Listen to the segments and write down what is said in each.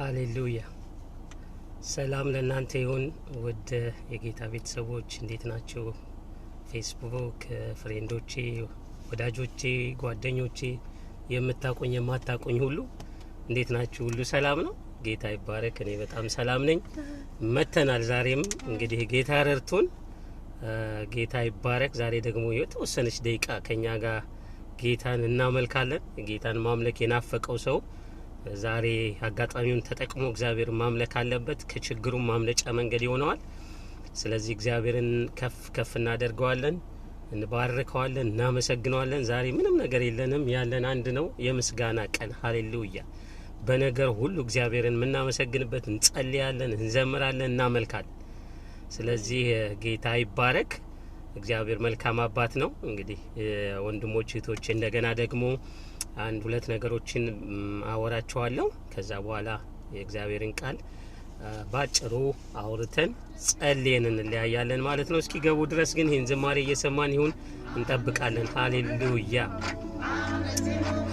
ሃሌሉያ ሰላም ለእናንተ ይሁን ውድ የጌታ ቤተሰቦች እንዴት ናችሁ? ፌስቡክ ፍሬንዶቼ ወዳጆቼ ጓደኞቼ የምታቆኝ የማታቆኝ ሁሉ እንዴት ናችሁ? ሁሉ ሰላም ነው? ጌታ ይባረክ። እኔ በጣም ሰላም ነኝ። መተናል ዛሬም እንግዲህ ጌታ ረድቶን ጌታ ይባረክ። ዛሬ ደግሞ የተወሰነች ደቂቃ ከኛ ጋር ጌታን እናመልካለን። ጌታን ማምለክ የናፈቀው ሰው ዛሬ አጋጣሚውን ተጠቅሞ እግዚአብሔር ማምለክ አለበት። ከችግሩም ማምለጫ መንገድ ይሆነዋል። ስለዚህ እግዚአብሔርን ከፍ እናደርገዋለን፣ እንባርከዋለን፣ እናመሰግነዋለን። ዛሬ ምንም ነገር የለንም፣ ያለን አንድ ነው፣ የምስጋና ቀን። ሃሌሉያ። በነገር ሁሉ እግዚአብሔርን የምናመሰግንበት፣ እንጸልያለን፣ እንዘምራለን፣ እናመልካለን። ስለዚህ ጌታ ይባረክ። እግዚአብሔር መልካም አባት ነው። እንግዲህ ወንድሞች እህቶች እንደገና ደግሞ አንድ ሁለት ነገሮችን አወራቸዋለሁ። ከዛ በኋላ የእግዚአብሔርን ቃል ባጭሩ አውርተን ጸልየን እንለያያለን ማለት ነው። እስኪ ገቡ ድረስ ግን ይህን ዝማሬ እየሰማን ይሁን እንጠብቃለን። ሃሌሉያ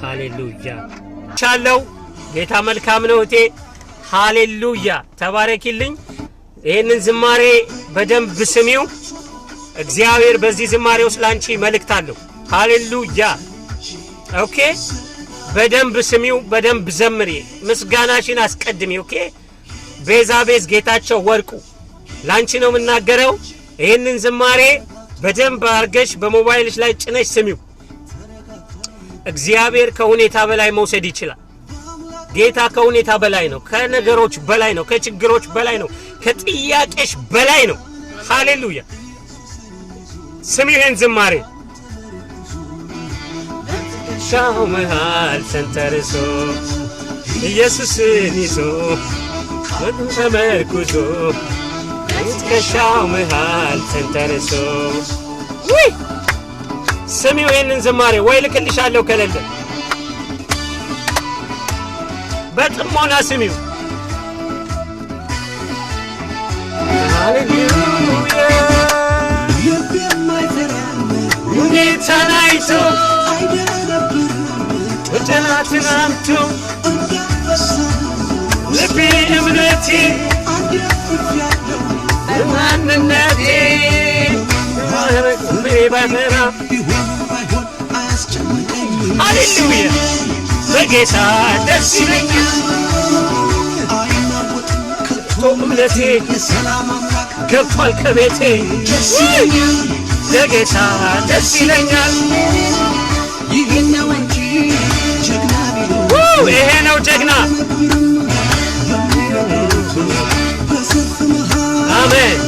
ሃሌሉያ። ቻለው ጌታ መልካም ነው እቴ። ሃሌሉያ ተባረኪልኝ። ይህንን ዝማሬ በደንብ ስሚው። እግዚአብሔር በዚህ ዝማሬ ውስጥ ላንቺ መልእክት አለው። ሃሌሉያ ኦኬ። በደንብ ስሚው፣ በደንብ ዘምሪ፣ ምስጋናሽን አስቀድሚ። ኦኬ። ቤዛቤዝ ጌታቸው ወርቁ ላንቺ ነው የምናገረው። ይህንን ዝማሬ በደንብ አርገሽ በሞባይልሽ ላይ ጭነሽ ስሚው። እግዚአብሔር ከሁኔታ በላይ መውሰድ ይችላል። ጌታ ከሁኔታ በላይ ነው፣ ከነገሮች በላይ ነው፣ ከችግሮች በላይ ነው፣ ከጥያቄሽ በላይ ነው። ሃሌሉያ ስሚ ይህን ዝማሬ። ሻው መሃል ተንተርሶ ኢየሱስን ይዞ ወጡን ተመርኩዞ ከሻው መሃል ተንተርሶ ውይ ስሚው ይህንን ዝማሬ። ወይ ልክልሻለሁ ከሌለ በጥሞና ስሚው። ሃሌሉያ ሁኔታን አይቶ ወጨናትን አምቶ ልቤ እምነቴ ማንነቴ ባፈራ ሃሌሉያ በጌታ ደስ ይለኛል። እምነቴ ገብቷል ከቤቴ ለጌታ ደስ ይለኛል። ይሄ ነው እንጂ ጀግና ይሄ ነው ጀግና። አሜን።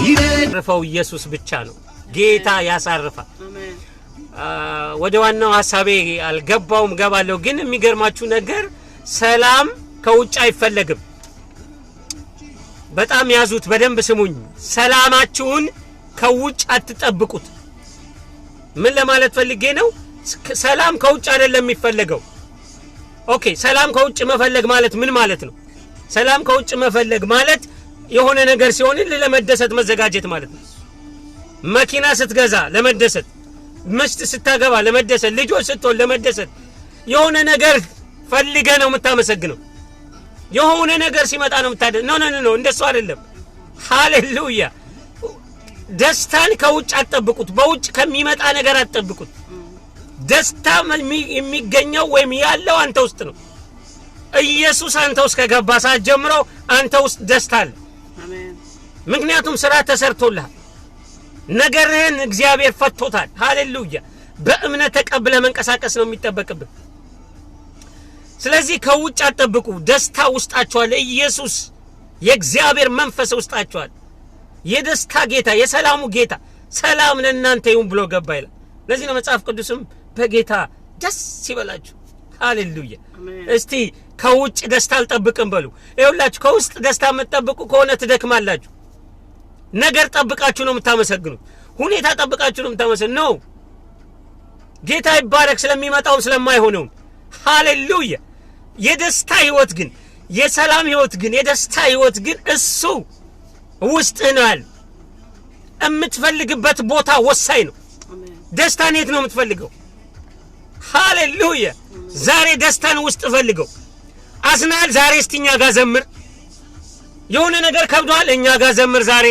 ያሳርፈው ኢየሱስ ብቻ ነው። ጌታ ያሳርፋል። ወደ ዋናው ሐሳቤ አልገባውም፣ ገባለሁ። ግን የሚገርማችሁ ነገር ሰላም ከውጭ አይፈለግም። በጣም ያዙት፣ በደንብ ስሙኝ። ሰላማችሁን ከውጭ አትጠብቁት። ምን ለማለት ፈልጌ ነው? ሰላም ከውጭ አይደለም የሚፈልገው። ኦኬ፣ ሰላም ከውጭ መፈለግ ማለት ምን ማለት ነው? ሰላም ከውጭ መፈለግ ማለት የሆነ ነገር ሲሆን ለመደሰት መዘጋጀት ማለት ነው። መኪና ስትገዛ ለመደሰት፣ ሚስት ስታገባ ለመደሰት፣ ልጆች ስትወልድ ለመደሰት፣ የሆነ ነገር ፈልገ ነው የምታመሰግነው። የሆነ ነገር ሲመጣ ነው የምታደስ። ኖ እንደሱ አይደለም። ሃሌሉያ። ደስታን ከውጭ አትጠብቁት። በውጭ ከሚመጣ ነገር አትጠብቁት። ደስታ የሚገኘው ወይም ያለው አንተ ውስጥ ነው። ኢየሱስ አንተ ውስጥ ከገባ ሰዓት ጀምሮ አንተ ውስጥ ደስታ አለ። አሜን። ምክንያቱም ስራ ተሰርቶልሃል። ነገርህን እግዚአብሔር ፈቶታል። ሃሌሉያ። በእምነት ተቀብለ መንቀሳቀስ ነው የሚጠበቅብህ። ስለዚህ ከውጭ አትጠብቁ። ደስታ ውስጣችሁ አለ። ኢየሱስ የእግዚአብሔር መንፈስ ውስጣችሁ አለ። የደስታ ጌታ፣ የሰላሙ ጌታ ሰላም ለእናንተ ይሁን ብሎ ገባ ይላል። ለዚህ ነው መጽሐፍ ቅዱስም በጌታ ደስ ይበላችሁ። ሃሌሉያ። እስቲ ከውጭ ደስታ አልጠብቅም በሉ። ይኸውላችሁ ከውስጥ ደስታ የምትጠብቁ ከሆነ ትደክማላችሁ። ነገር ጠብቃችሁ ነው የምታመሰግኑት። ሁኔታ ጠብቃችሁ ነው የምታመሰግኑት። ነው ጌታ ይባረክ ስለሚመጣው ስለማይሆነው። ሃሌሉያ። የደስታ ህይወት ግን፣ የሰላም ህይወት ግን፣ የደስታ ህይወት ግን እሱ ውስጥ ነው ያለው። የምትፈልግበት ቦታ ወሳኝ ነው። ደስታን የት ነው የምትፈልገው? ሃሌሉያ። ዛሬ ደስታን ውስጥ ፈልገው። አስናል ዛሬ እስቲኛ ጋር ዘምር የሆነ ነገር ከብዷል እኛ ጋር ዘምር ዛሬ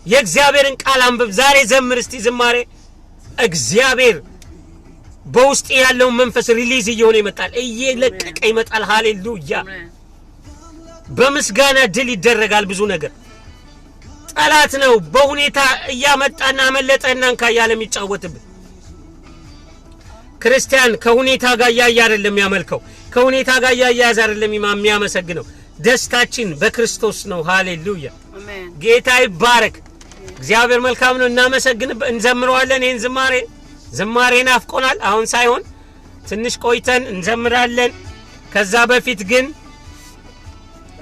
የእግዚአብሔርን ቃል አንብብ ዛሬ ዘምር እስቲ ዝማሬ እግዚአብሔር በውስጥ ያለው መንፈስ ሪሊዝ እየሆነ ይመጣል እየለቀቀ ይመጣል ሃሌሉያ በመስጋና ድል ይደረጋል ብዙ ነገር ጠላት ነው በሁኔታ ያመጣና አመለጠና እንካያለም ይጫወትብ ክርስቲያን ከሁኔታ ጋር ያያ አይደለም ያመልከው ከሁኔታ ጋር ያያዝ አይደለም የሚያመሰግነው ደስታችን በክርስቶስ ነው ሃሌሉያ አሜን ጌታ ይባረክ እግዚአብሔር መልካም ነው እናመሰግን እንዘምረዋለን ይሄን ዝማሬን አፍቆናል አሁን ሳይሆን ትንሽ ቆይተን እንዘምራለን ከዛ በፊት ግን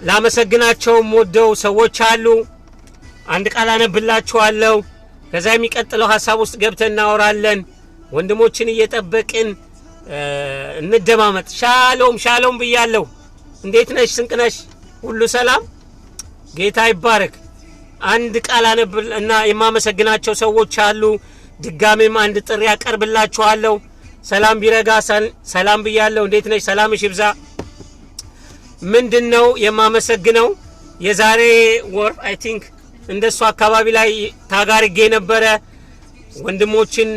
ላመሰግናቸው ሞደው ሰዎች አሉ አንድ ቃል አነብላችኋለሁ ከዛ የሚቀጥለው ሐሳብ ውስጥ ገብተን እናወራለን ወንድሞችን እየጠበቅን እንደማመጥ ሻሎም ብያለሁ እንዴት ነሽ ስንቅነሽ ሁሉ ሰላም ጌታ ይባረክ አንድ ቃል አነብልና የማመሰግናቸው ሰዎች አሉ ድጋሜም አንድ ጥሪ ያቀርብላችኋለሁ ሰላም ቢረጋ ሰላም ብያለሁ እንዴት ነሽ ሰላምሽ ይብዛ ምንድነው የማመሰግነው የዛሬ ወር አይ ቲንክ እንደሱ አካባቢ ላይ ታጋርጌ ነበር ወንድሞችን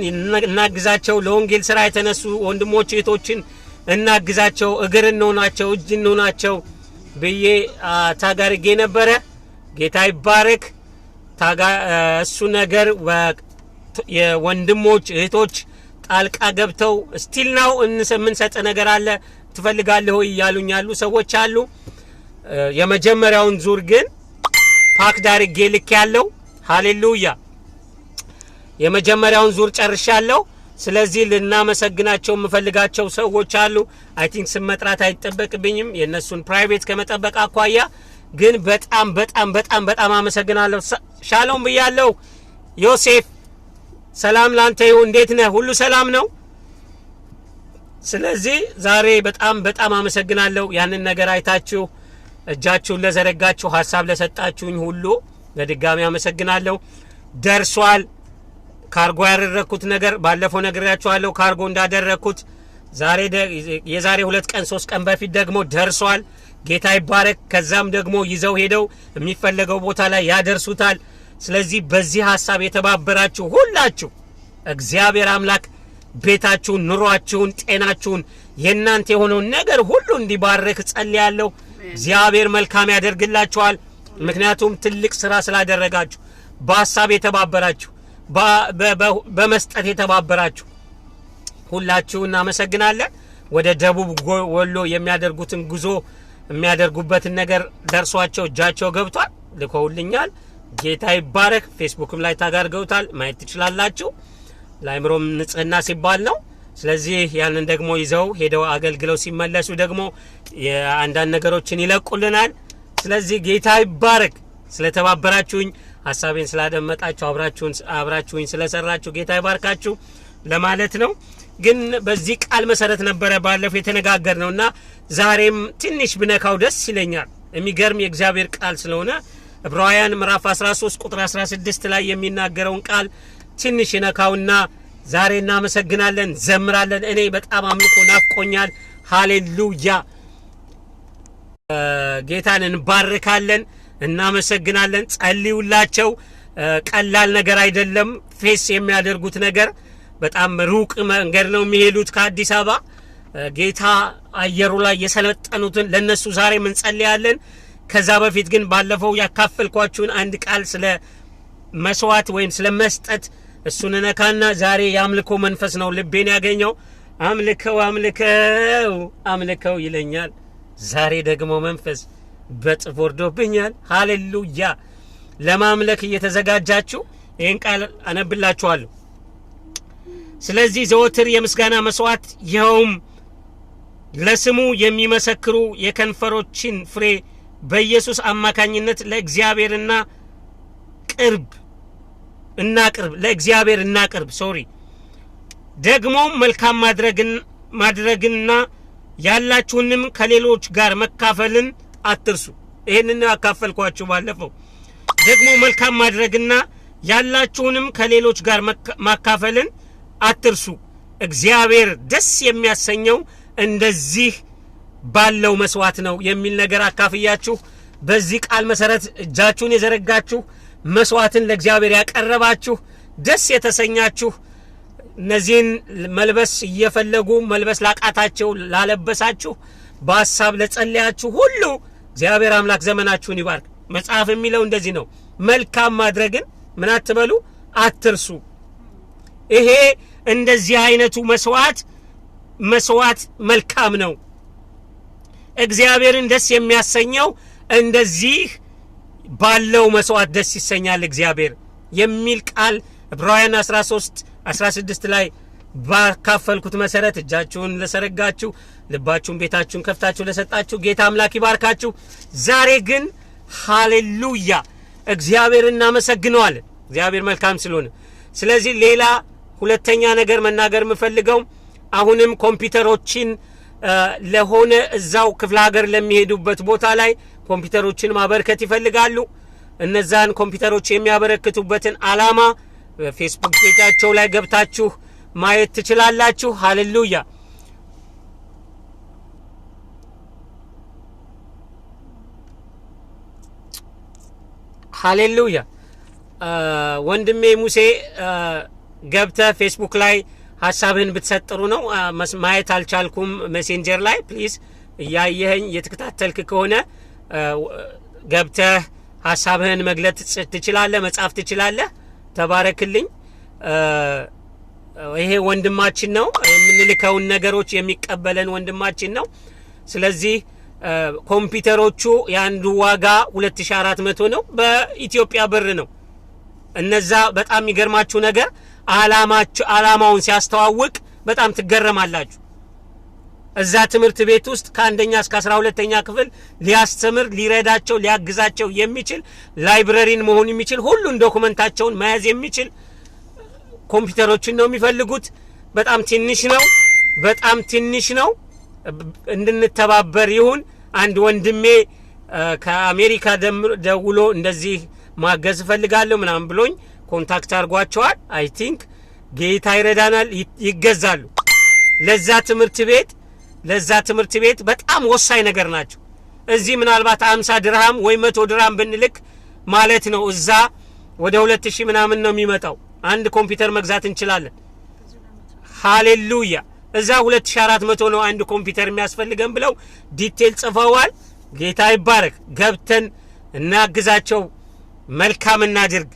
እናግዛቸው ለወንጌል ስራ የተነሱ ወንድሞች እህቶችን እናግዛቸው እግር እንሆናቸው እጅ እንሆናቸው በየ ታጋርጌ ነበር ጌታ ይባረክ እሱ ነገር የወንድሞች እህቶች ጣልቃ ገብተው ስቲል ናው እንሰጥ ነገር አለ ትፈልጋለህ ወይ ያሉኛሉ ሰዎች አሉ የመጀመሪያውን ዙር ግን ፓክ ዳርጌ ልክ ያለው ሃሌሉያ የመጀመሪያውን ዙር ጨርሻለሁ ስለዚህ ልናመሰግናቸው ምፈልጋቸው ሰዎች አሉ አይ ቲንክ ስመጥራት አይተበቅብኝም የነሱን ፕራይቬት ከመጠበቅ አቋያ ግን በጣም አመሰግናለሁ ሻሎም ብያለሁ ዮሴፍ ሰላም ላንተ ይሁን እንዴት ነህ ሁሉ ሰላም ነው ስለዚህ ዛሬ በጣም አመሰግናለሁ ያንን ነገር አይታችሁ እጃችሁን ለዘረጋችሁ ሐሳብ ለሰጣችሁኝ ሁሉ ለድጋሚ አመሰግናለሁ ደርሷል ካርጎ ያደረኩት ነገር ባለፈው ነግሬያችኋለሁ ካርጎ እንዳደረኩት የዛሬ 2 ቀን 3 ቀን በፊት ደግሞ ደርሷል ጌታ ይባረክ ከዛም ደግሞ ይዘው ሄደው የሚፈልገው ቦታ ላይ ያደርሱታል ስለዚህ በዚህ ሐሳብ የተባበራችሁ ሁላችሁ እግዚአብሔር አምላክ ቤታችሁን ኑሯችሁን ጤናችሁን የናንተ የሆነው ነገር ሁሉ እንዲባርክ ጸልያለሁ እግዚአብሔር መልካም ያደርግላችኋል ምክንያቱም ትልቅ ስራ ስላደረጋችሁ በሐሳብ የተባበራችሁ በመስጠት የተባበራችሁ ሁላችሁን እናመሰግናለን ወደ ደቡብ ወሎ የሚያደርጉትን ጉዞ የሚያደርጉበትን ነገር ደርሷቸው እጃቸው ገብቷል ልከውልኛል ጌታ ይባረክ ፌስቡክም ላይ ታጋርገውታል ማየት ትችላላችሁ ላይምሮም ንጽህና ሲባል ነው ስለዚህ ያንን ደግሞ ይዘው ሄደው አገልግለው ሲመለሱ ደግሞ የአንዳንድ ነገሮችን ይለቁልናል ስለዚህ ጌታ ይባረክ ስለተባበራችሁኝ ሐሳቤን ስላደመጣችሁ አብራችሁኝ ስለሰራችሁ ጌታ ይባርካችሁ ለማለት ነው ግን በዚህ ቃል መሰረት ነበር ባለፈው የተነጋገርነውና ዛሬም ትንሽ ብነካው ደስ ይለኛል የሚገርም የእግዚአብሔር ቃል ስለሆነ ዕብራውያን ምዕራፍ 13 ቁጥር 16 ላይ የሚናገረውን ቃል ትንሽ ነካውና ዛሬ እናመሰግናለን ዘምራለን እኔ በጣም አምልኮ ናፍቆኛል ሃሌሉያ ጌታን እንባርካለን እናመሰግናለን ጸልዩላቸው ቀላል ነገር አይደለም ፌስ የሚያደርጉት ነገር በጣም ሩቅ መንገድ ነው የሚሄዱት ከአዲስ አበባ ጌታ አየሩ ላይ የሰለጠኑትን ለነሱ ዛሬ ምን ጸልያለን ከዛ በፊት ግን ባለፈው ያካፈልኳችሁን አንድ ቃል ስለ መስዋዕት ወይም ስለ መስጠት እሱን ነካና ዛሬ ያምልኮ መንፈስ ነው ልቤን ያገኘው አምልከው ይለኛል ዛሬ ደግሞ መንፈስ በጥፍ ወርዶብኛል ሃሌሉያ ለማምለክ እየተዘጋጃችሁ ይሄን ቃል አነብላችኋለሁ ስለዚህ ዘወትር የምስጋና መስዋዕት ይኸውም ለስሙ የሚመሰክሩ የከንፈሮችን ፍሬ በኢየሱስ አማካኝነት ለእግዚአብሔርና ለእግዚአብሔር እናቅርብ ደግሞ መልካም ማድረግና ያላችሁንም ከሌሎች ጋር መካፈልን አትርሱ ይሄንን አካፈልኳችሁ ባለፈው ደግሞ መልካም ማድረግና ያላችሁንም ከሌሎች ጋር ማካፈልን አትርሱ እግዚአብሔር ደስ የሚያሰኘው እንደዚህ ባለው መስዋዕት ነው የሚል ነገር አካፍያችሁ በዚህ ቃል መሰረት እጃችሁን የዘረጋችሁ መስዋዕትን ለእግዚአብሔር ያቀረባችሁ ደስ የተሰኛችሁ እነዚህን መልበስ እየፈለጉ መልበስ ላቃታቸው ላለበሳችሁ በሐሳብ ለጸለያችሁ ሁሉ እግዚአብሔር አምላክ ዘመናችሁን ይባርክ። መጽሐፍ የሚለው እንደዚህ ነው፣ መልካም ማድረግን ምን አትበሉ አትርሱ። ይሄ እንደዚህ አይነቱ መስዋዕት መልካም ነው። እግዚአብሔርን ደስ የሚያሰኘው እንደዚህ ባለው መስዋዕት ደስ ይሰኛል እግዚአብሔር የሚል ቃል ዕብራውያን 13:16 ላይ ባካፈልኩት መሰረት እጃችሁን ለሰረጋችሁ ልባችሁን ቤታችሁን ከፍታችሁ ለሰጣችሁ ጌታ አምላክ ይባርካችሁ። ዛሬ ግን ሃሌሉያ እግዚአብሔር እናመሰግነዋለን፣ እግዚአብሔር መልካም ስለሆነ። ስለዚህ ሌላ ሁለተኛ ነገር መናገር የምፈልገው አሁንም ኮምፒውተሮችን ለሆነ እዛው ክፍለ ሀገር ለሚሄዱበት ቦታ ላይ ኮምፒውተሮችን ማበርከት ይፈልጋሉ። እነዛን ኮምፒውተሮች የሚያበረክቱበትን ዓላማ ፌስቡክ ፔጃቸው ላይ ገብታችሁ ማየት ትችላላችሁ። ሃሌሉያ ሃሌሉያ። ወንድሜ ሙሴ ገብተ ፌስቡክ ላይ ሐሳብህን ብትሰጥሩ ነው። ማየት አልቻልኩም ሜሴንጀር ላይ ፕሊዝ እያየኸኝ እየተከታተልክ ከሆነ ገብተህ ሐሳብህን መግለጥ ትችላለህ፣ መጻፍ ትችላለህ። ተባረክልኝ። ይሄ ወንድማችን ነው፣ የምንልከውን ነገሮች የሚቀበለን ወንድማችን ነው። ስለዚህ ኮምፒውተሮቹ ያንዱ ዋጋ 2400 ነው፣ በኢትዮጵያ ብር ነው። እነዛ በጣም የሚገርማችሁ ነገር ዓላማውን ሲያስተዋውቅ በጣም ትገረማላችሁ። እዛ ትምህርት ቤት ውስጥ ከአንደኛ እስከ 12ኛ ክፍል ሊያስተምር ሊረዳቸው ሊያግዛቸው የሚችል ላይብረሪን መሆን የሚችል ሁሉን ዶክመንታቸውን መያዝ የሚችል ኮምፒውተሮችን ነው የሚፈልጉት። በጣም ትንሽ ነው። እንድንተባበር ይሁን። አንድ ወንድሜ ከአሜሪካ ደውሎ እንደዚህ ማገዝ ፈልጋለሁ ምናምን ብሎኝ ኮንታክት አድርጓቸዋል። አይ ቲንክ ጌታ ይረዳናል፣ ይገዛሉ። ለዛ ትምህርት ቤት በጣም ወሳኝ ነገር ናቸው። እዚህ ምናልባት 50 ድርሃም ወይ 100 ድርሃም ብንልክ ማለት ነው። እዛ ወደ 2000 ምናምን ነው የሚመጣው። አንድ ኮምፒውተር መግዛት እንችላለን። ሃሌሉያ። እዛ 2400 ነው አንድ ኮምፒውተር የሚያስፈልገን ብለው ዲቴል ጽፈዋል። ጌታ ይባረክ። ገብተን እናግዛቸው፣ መልካም እናድርግ።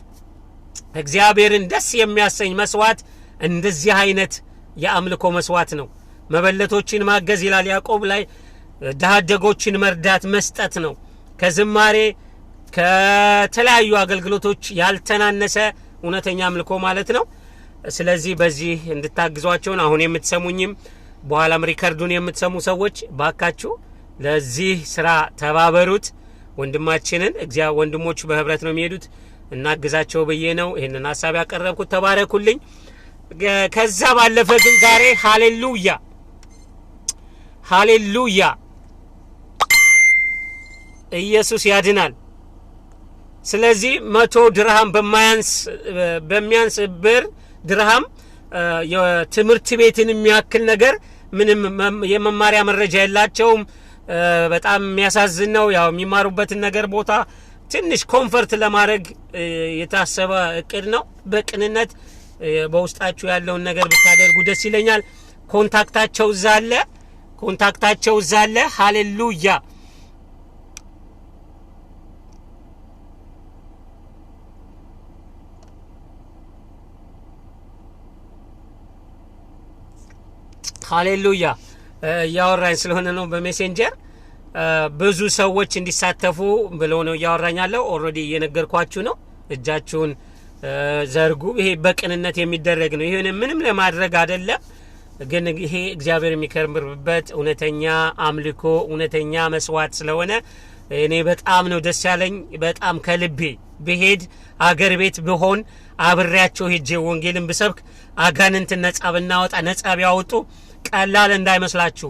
እግዚአብሔርን ደስ የሚያሰኝ መስዋዕት እንደዚህ አይነት የአምልኮ መስዋዕት ነው። መበለቶችን ማገዝ ይላል ያዕቆብ ላይ፣ ድሃ አደጎችን መርዳት መስጠት ነው። ከዝማሬ ከተለያዩ አገልግሎቶች ያልተናነሰ እውነተኛ አምልኮ ማለት ነው። ስለዚህ በዚህ እንድታግዟቸው ነው። አሁን የምትሰሙኝም በኋላም ሪከርዱን የምትሰሙ ሰዎች ባካችሁ ለዚህ ስራ ተባበሩት። ወንድማችንን ወንድሞቹ በህብረት ነው የሚሄዱት፣ እናግዛቸው ብዬ ነው ይሄንን ሐሳብ ያቀረብኩት። ተባረኩልኝ። ከዛ ባለፈ ግን ዛሬ ሃሌሉያ ኢየሱስ ያድናል። ስለዚህ 100 ድርሃም በሚያንስ ብር ድርሃም የትምህርት ቤትን የሚያክል ነገር ምንም የመማሪያ መረጃ የላቸውም። በጣም የሚያሳዝን ነው። ያው የሚማሩበትን ነገር ቦታ ትንሽ ኮምፈርት ለማድረግ የታሰበ እቅድ ነው። በቅንነት በውስጣችሁ ያለውን ነገር ብታደርጉ ደስ ይለኛል። ኮንታክታቸው ዛለ ሃሌሉያ ሃሌሉያ። ያወራኝ ስለሆነ ነው በሜሴንጀር ብዙ ሰዎች እንዲሳተፉ ብለው ነው ያወራኛለው። ኦሬዲ እየነገርኳችሁ ነው። እጃችሁን ዘርጉ። ይሄ በቅንነት የሚደረግ ነው። ይሄን ምንም ለማድረግ አይደለም፣ ግን ይሄ እግዚአብሔር የሚከብርበት እውነተኛ አምልኮ እውነተኛ መስዋዕት ስለሆነ እኔ በጣም ነው ደስ ያለኝ። በጣም ከልቤ ብሄድ አገር ቤት ብሆን አብሬያቸው ሄጄ ወንጌልን ብሰብክ አጋንንት ነጻ ብናወጣ ነጻ ቢያወጡ ቀላል እንዳይመስላችሁ።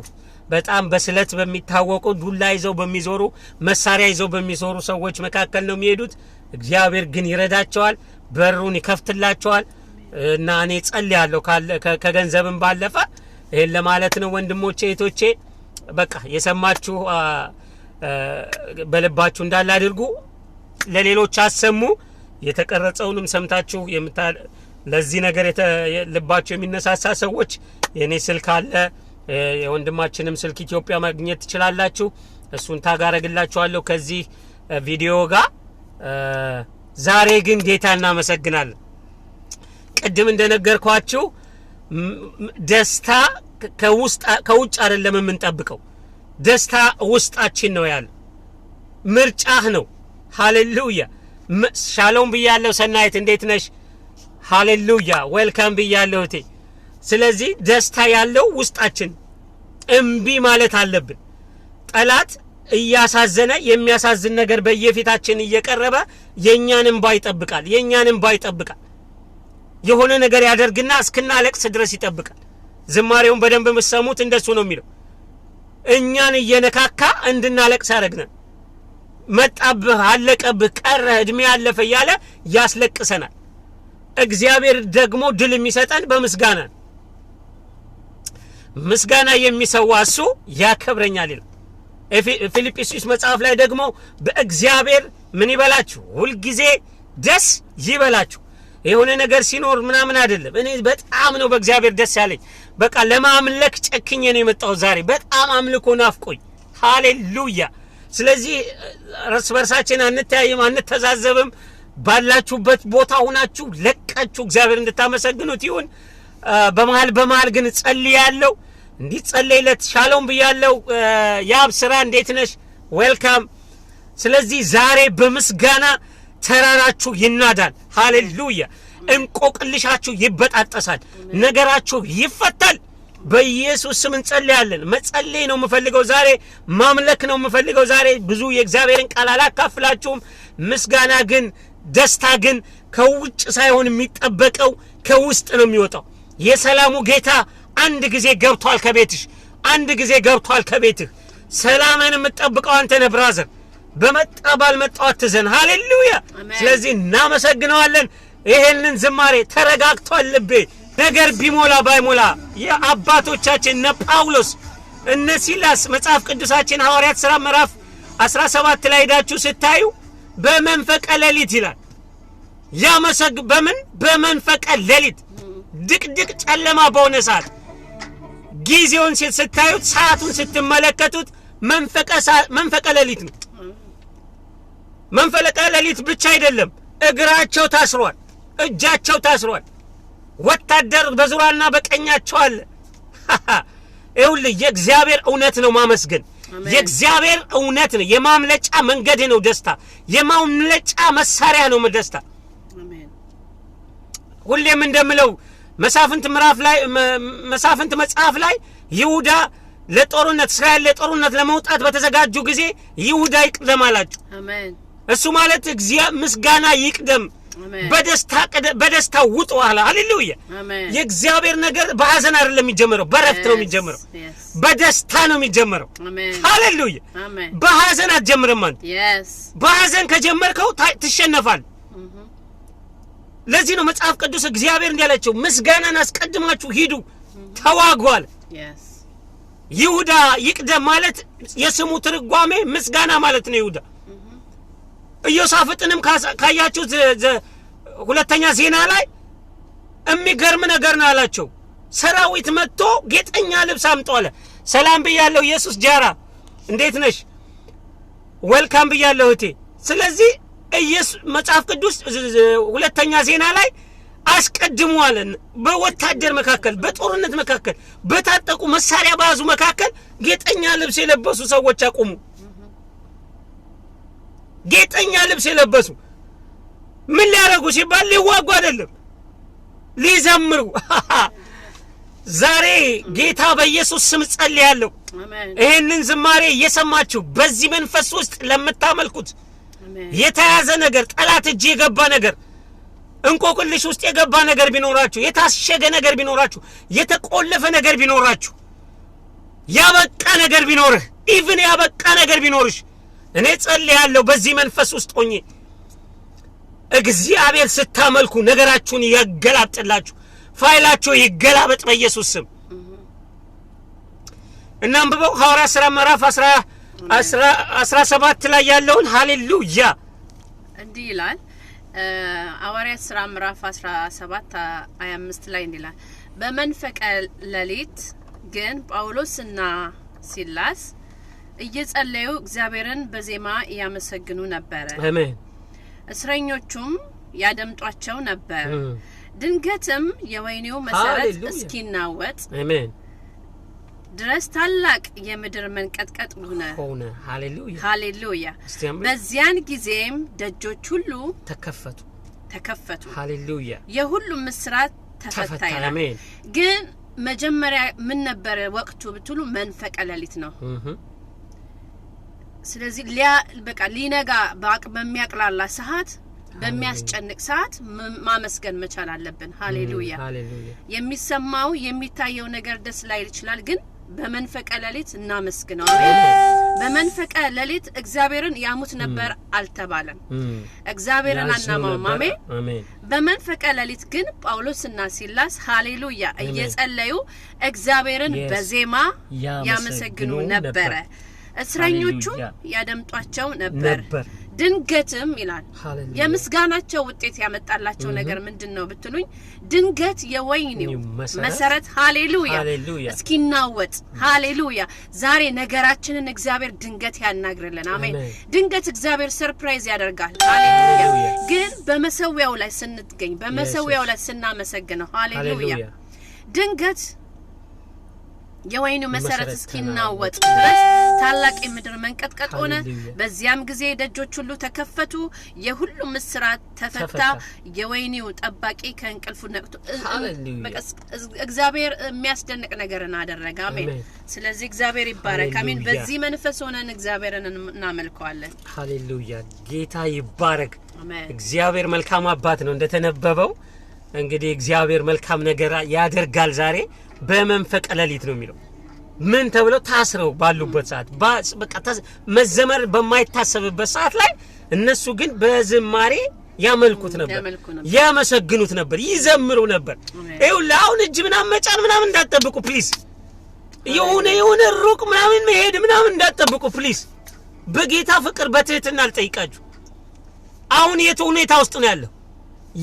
በጣም በስለት በሚታወቁ ዱላ ይዘው በሚዞሩ መሳሪያ ይዘው በሚዞሩ ሰዎች መካከል ነው የሚሄዱት። እግዚአብሔር ግን ይረዳቸዋል፣ በሩን ይከፍትላቸዋል። እና እኔ ጸልያለሁ ከገንዘብም ባለፈ ይሄን ለማለት ነው። ወንድሞቼ እህቶቼ በቃ የሰማችሁ በልባችሁ እንዳለ አድርጉ ለሌሎች አሰሙ የተቀረጸውንም ሰምታችሁ ለዚህ ነገር ልባችሁ የሚነሳሳ ሰዎች የኔ ስልክ አለ የወንድማችንም ስልክ ኢትዮጵያ ማግኘት ትችላላችሁ እሱን ታጋረግላችኋለሁ ከዚህ ቪዲዮ ጋር ዛሬ ግን ጌታ እናመሰግናለን ቅድም እንደነገርኳችሁ ደስታ ከውጭ አይደለም የምንጠብቀው ደስታ ውስጣችን ነው ያለው ምርጫህ ነው ሃሌሉያ ሻሎም ብያለሁ ሰናይት እንዴት ነሽ ሃሌሉያ ዌልካም ብያለሁ እቴ ስለዚህ ደስታ ያለው ውስጣችን እምቢ ማለት አለብን ጠላት እያሳዘነ የሚያሳዝን ነገር በየፊታችን እየቀረበ የኛንም ባይጠብቃል የሆነ ነገር ያደርግና እስክናለቅስ ድረስ ይጠብቃል ዝማሬውን በደንብ መስሙት እንደሱ ነው የሚለው እኛን እየነካካ እንድናለቅስ ያደርግናል መጣብህ አለቀብህ ቀረ እድሜ ያለፈ ያለ ያስለቅሰናል እግዚአብሔር ደግሞ ድል የሚሰጠን በምስጋና ምስጋና የሚሰዋ እሱ ያከብረኛል ይላል ፊልጵስዩስ መጽሐፍ ላይ ደግሞ በእግዚአብሔር ምን ይበላችሁ ሁሉ ጊዜ ደስ ይበላችሁ የሆነ ነገር ሲኖር ምናምን አይደለም እኔ በጣም ነው በእግዚአብሔር ደስ ያለኝ በቃ ለማምለክ ጨክኜ ነው የመጣው ዛሬ በጣም አምልኮ ናፍቆኝ ሃሌሉያ ስለዚህ ራስ በርሳችን አንተያይም አንተዛዘብም ባላችሁበት ቦታ ሆናችሁ ለቃችሁ እግዚአብሔር እንድታመሰግኑት ይሁን በመሃል ግን ጸልያለሁ እንዲጸልይለት ሻሎም ብያለሁ ያብ ስራ እንዴት ነሽ ዌልካም ስለዚህ ዛሬ በምስጋና ተራራችሁ ይናዳል ሃሌሉያ እንቆቅልሻችሁ ይበጣጠሳል ነገራችሁ ይፈታል በኢየሱስ ስም እንጸልያለን መጸለይ ነው የምፈልገው ዛሬ ማምለክ ነው የምፈልገው ዛሬ ብዙ የእግዚአብሔርን ቃል አላካፍላችሁም ምስጋና ግን ደስታ ግን ከውጭ ሳይሆን የሚጠበቀው ከውስጥ ነው የሚወጣው የሰላሙ ጌታ አንድ ጊዜ ገብቷል ከቤትሽ አንድ ጊዜ ገብቷል ከቤትህ ሰላምን የምትጠብቀው አንተ ነህ ብራዘር በመጣ ባልመጣው አትዘን ሃሌሉያ ስለዚህ እናመሰግናለን ይሄንን ዝማሬ ተረጋግቷል ልቤ ነገር ቢሞላ ባይሞላ የአባቶቻችን እነ ጳውሎስ እነ ሲላስ መጽሐፍ ቅዱሳችን ሐዋርያት ሥራ ምዕራፍ 17 ላይ ሄዳችሁ ስታዩ በመንፈቀ ሌሊት ይላል በመንፈቀ ሌሊት ድቅድቅ ጨለማ በሆነ ሰዓት ጊዜውን ስታዩት ሰዓቱን ስትመለከቱት መንፈቀ ሌሊት ነው መንፈቀ ሌሊት ብቻ አይደለም እግራቸው ታስሯል እጃቸው ታስሯል ወታደር በዙሪያና በቀኛቸው አለ የእግዚአብሔር እውነት ነው ማመስገን የእግዚአብሔር እውነት ነው የማምለጫ መንገድ ነው ደስታ የማምለጫ መሳሪያ ነው ደስታ አሜን ሁሌም እንደምለው መሳፍንት መጽሐፍ ላይ ይሁዳ ለጦርነት እስራኤል ለጦርነት ለመውጣት በተዘጋጁ ጊዜ ይሁዳ ይቅደም አላችሁ አሜን እሱ ማለት ምስጋና ይቅደም በደስታ ውጡ አለ ሃሌሉያ የእግዚአብሔር ነገር በሐዘን አይደለም የሚጀምረው በረፍት ነው የሚጀምረው በደስታ ነው የሚጀምረው ሃሌሉያ በሐዘን አትጀምርም አንተ በሐዘን ከጀመርከው ትሸነፋል ለዚህ ነው መጽሐፍ ቅዱስ እግዚአብሔር እንዲያላችሁ ምስጋናን አስቀድማችሁ ሂዱ ተዋጓል ይሁዳ ይቅደም ማለት የስሙ ትርጓሜ ምስጋና ማለት ነው ይሁዳ ኢዮሳፍጥንም ካያችሁ ሁለተኛ ዜና ላይ የሚገርም ነገር ነው አላቸው ሰራዊት መጥቶ ጌጠኛ ልብስ አምጧል ሰላም ብያለሁ ኢየሱስ ጃራ እንዴት ነሽ ዌልካም ብያለሁ እቴ ስለዚህ ኢየሱስ መጽሐፍ ቅዱስ ሁለተኛ ዜና ላይ አስቀድሟልን በወታደር መካከል በጦርነት መካከል በታጠቁ መሳሪያ ባዙ መካከል ጌጠኛ ልብስ የለበሱ ሰዎች አቆሙ ጌጠኛ ልብስ የለበሱ ምን ሊያረጉ ሲባል ሊዋጉ አይደለም ሊዘምሩ ዛሬ ጌታ በኢየሱስ ስም ጸልያለሁ አሜን ይሄንን ዝማሬ እየሰማችሁ በዚህ መንፈስ ውስጥ ለምታመልኩት አሜን የተያዘ ነገር ጠላት እጅ የገባ ነገር እንቆቅልሽ ውስጥ የገባ ነገር ቢኖራችሁ የታሸገ ነገር ቢኖራችሁ የተቆለፈ ነገር ቢኖራችሁ ያበቃ ነገር ቢኖርህ ኢቭን ያበቃ ነገር ቢኖርሽ እኔ ጸልያለሁ በዚህ መንፈስ ውስጥ ሆኜ እግዚአብሔር ስታመልኩ ነገራችሁን ይገላብጥላችሁ ፋይላችሁ ይገላበጥ በኢየሱስ ስም እናንብበው ሐዋርያት ሥራ ምዕራፍ 17 ላይ ያለውን ሃሌሉያ እንዲህ ይላል ሐዋርያት ሥራ ምዕራፍ 17 25 ላይ እንዲህ ይላል በመንፈቀ ሌሊት ግን ጳውሎስና ሲላስ እየጸለዩ እግዚአብሔርን በዜማ ያመሰግኑ ነበር አሜን እስረኞቹም ያደምጧቸው ነበር ድንገትም የወይኒው መሰረት እስኪናወጥ አሜን ድረስ ታላቅ የምድር መንቀጥቀጥ ሆነ ሃሌሉያ በዚያን ጊዜም ደጆች ሁሉ ተከፈቱ ሃሌሉያ የሁሉም እስራት ተፈታ አሜን ግን መጀመሪያ ምን ነበር ወቅቱ ብትሉ መንፈቀ ሌሊት ነው ስለዚህ በቃ ሊነጋ በአቅም በሚያቅላላ ሰዓት በሚያስጨንቅ ሰዓት ማመስገን መቻል አለብን ሃሌሉያ የሚሰማው የሚታየው ነገር ደስ ላይ ይችላል ግን በመንፈቀ ሌሊት እናመስግነው በመንፈቀ ሌሊት እግዚአብሔርን ያሙት ነበር አልተባለም እግዚአብሔርን አናማው አሜን በመንፈቀ ሌሊት ግን ጳውሎስና ሲላስ ሃሌሉያ እየጸለዩ እግዚአብሔርን በዜማ ያመሰግኑ ነበር እስረኞቹ ያደምጧቸው ነበር ድንገትም ይላል የምስጋናቸው ውጤት ያመጣላቸው ነገር ምንድነው ብትሉኝ ድንገት የወይኒው መሰረት ሃሌሉያ እስኪናወጥ ሃሌሉያ ዛሬ ነገራችንን እግዚአብሔር ድንገት ያናግርልን አሜን ድንገት እግዚአብሔር ሰርፕራይዝ ያደርጋል ሃሌሉያ ግን በመሰዊያው ላይ ስንገኝ በመሰዊያው ላይ ስናመሰግነው ሃሌሉያ ድንገት የወይኒው መሰረት እስኪናወጥ ድረስ ታላቅ የምድር መንቀጥቀጥ ሆነ በዚያም ጊዜ ደጆች ሁሉ ተከፈቱ የሁሉም እስራት ተፈታ የወይኒው ጠባቂ ከእንቅልፉ ነቅቶ እግዚአብሔር የሚያስደንቅ ነገርን አደረገ አሜን ስለዚህ እግዚአብሔር ይባረክ አሜን በዚህ መንፈስ ሆነን እግዚአብሔርን እናመልከዋለን ሃሌሉያ ጌታ ይባረክ እግዚአብሔር መልካም አባት ነው እንደተነበበው እንግዲህ እግዚአብሔር መልካም ነገር ያደርጋል ዛሬ በመንፈቀ ሌሊት ነው የሚለው ምን ተብለው ታስረው ባሉበት ሰዓት በቃ መዘመር በማይታሰብበት ሰዓት ላይ እነሱ ግን በዝማሬ ያመልኩት ነበር ያመሰግኑት ነበር ይዘምሩ ነበር ይሁን እጅ ምናምን መጫን ምናምን እንዳትጠብቁ ፕሊዝ የሆነ ሩቅ ምናምን መሄድ ምናምን እንዳትጠብቁ ፕሊዝ በጌታ ፍቅር በትህትና ልጠይቃችሁ አሁን የት ሁኔታ ውስጥ ነው ያለው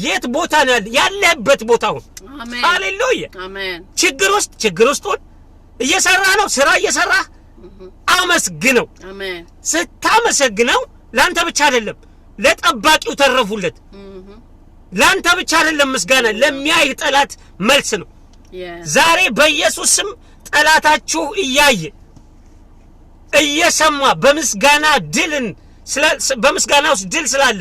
የት ቦታ ነው ያለበት ቦታው አሜን ሃሌሉያ አሜን ችግር ውስጥ እየሰራ ነው ስራ እየሰራ አመስግነው አሜን ስታመሰግነው ላንተ ብቻ አይደለም ለጠባቂው ተረፉለት ላንተ ብቻ አይደለም ምስጋና ለሚያይ ጠላት መልስ ነው ዛሬ በኢየሱስ ስም ጠላታችሁ እየሰማ በምስጋና ውስጥ ድል ስላለ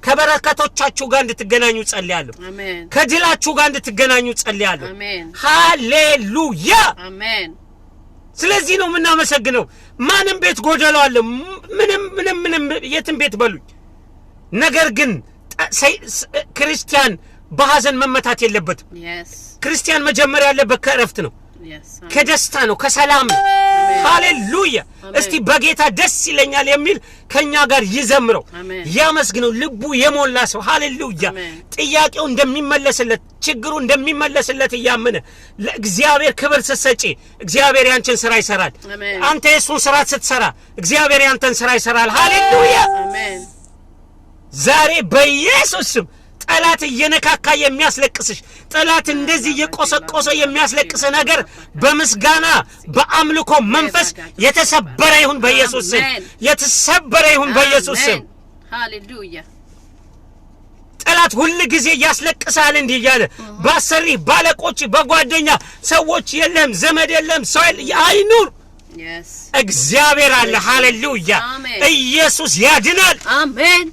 ከበረከቶቻችሁ ጋር እንድትገናኙ ጸልያለሁ አሜን ከድላችሁ ጋር እንድትገናኙ ጸልያለሁ አሜን ሃሌሉያ አሜን ስለዚህ ነው ምናመሰግነው ማንም ቤት ጎደለው አለ ምንም የትም ቤት በሉኝ ነገር ግን ክርስቲያን በሐዘን መመታት የለበትም ክርስቲያን መጀመሪያ ያለበት ከረፍት ነው ከደስታ ነው ከሰላም ነው ሃሌሉያ እስቲ በጌታ ደስ ይለኛል የሚል ከኛ ጋር ይዘምረው ያመስግነው ልቡ የሞላ ሰው ሃሌሉያ ጥያቄው እንደሚመለስለት ችግሩ እንደሚመለስለት ያመነ ለእግዚአብሔር ክብር ስትሰጪ እግዚአብሔር ያንቺን ስራ ይሰራል አንተ የሱን ስራ ስትሰራ እግዚአብሔር ያንተን ስራ ይሰራል ሃሌሉያ አሜን ዛሬ በኢየሱስ ስም ጠላት እየነካካ የሚያስለቅስሽ ጠላት እንደዚህ እየቆሰቆሰ የሚያስለቅስ ነገር በምስጋና በአምልኮ መንፈስ የተሰበረ ይሁን በኢየሱስ ስም የተሰበረ ይሁን በኢየሱስ ስም ሃሌሉያ ጠላት ሁሉ ጊዜ ያስለቅሳል እንዲህ ያለ ባሰሪ ባለቆች በጓደኛ ሰዎች የለም ዘመድ የለም ሰው አይኑር እግዚአብሔር አለ ሃሌሉያ ኢየሱስ ያድናል አሜን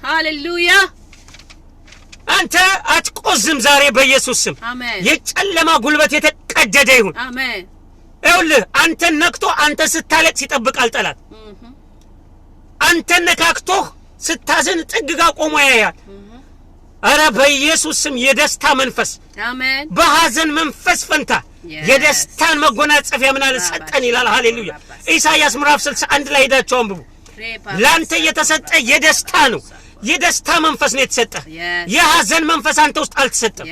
ሃሌሉያ አንተ አትቆዝም ዛሬ በኢየሱስ ስም የጨለማ ጉልበት የተቀደደ ይሁን አሜን ይኸውልህ አንተ ነክቶ አንተ ስታለቅስ ይጠብቃል ጠላት አንተ ነካክቶ ስታዝን ጥግጋ ቆሞ ያያል አረ በኢየሱስ ስም የደስታ መንፈስ አሜን በሐዘን መንፈስ ፈንታ የደስታን መጎናጸፊያ ምን አለ ሰጠን ይላል ሃሌሉያ ኢሳይያስ ምዕራፍ 61 ላይ ሄዳችሁ አንብቡ ላንተ የተሰጠ የደስታ ነው የደስታ መንፈስ ነው የተሰጠ የሐዘን መንፈስ አንተ ውስጥ አልተሰጠም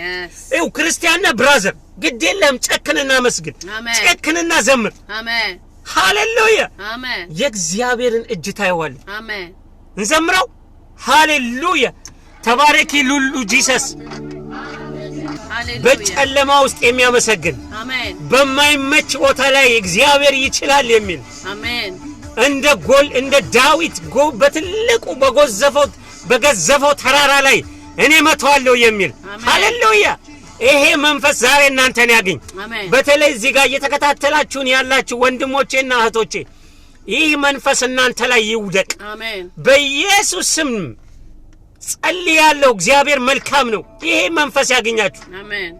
እዩ ክርስቲያንና ብራዘር ግድ የለም ጨክንና መስግን ጨክንና ዘምር አሜን ሃሌሉያ አሜን የእግዚአብሔርን እጅ ታይዋል አሜን እንዘምረው ሃሌሉያ ተባረኪ ሉሉ ጂሰስ በጨለማ ውስጥ የሚያመሰግን አሜን በማይመች ቦታ ላይ እግዚአብሔር ይችላል የሚል አሜን እንደ ዳዊት በትልቁ በገዘፈው ተራራ ላይ እኔ መተዋለሁ የሚል ሃሌሉያ ይሄ መንፈስ ዛሬ እናንተን ያገኝ በተለይ እዚህ ጋር እየተከታተላችሁን ያላችሁ ወንድሞቼና እህቶቼ ይህ መንፈስ እናንተ ላይ ይውደቅ አሜን በኢየሱስ ስም ጸልያለሁ እግዚአብሔር መልካም ነው ይሄ መንፈስ ያገኛችሁ አሜን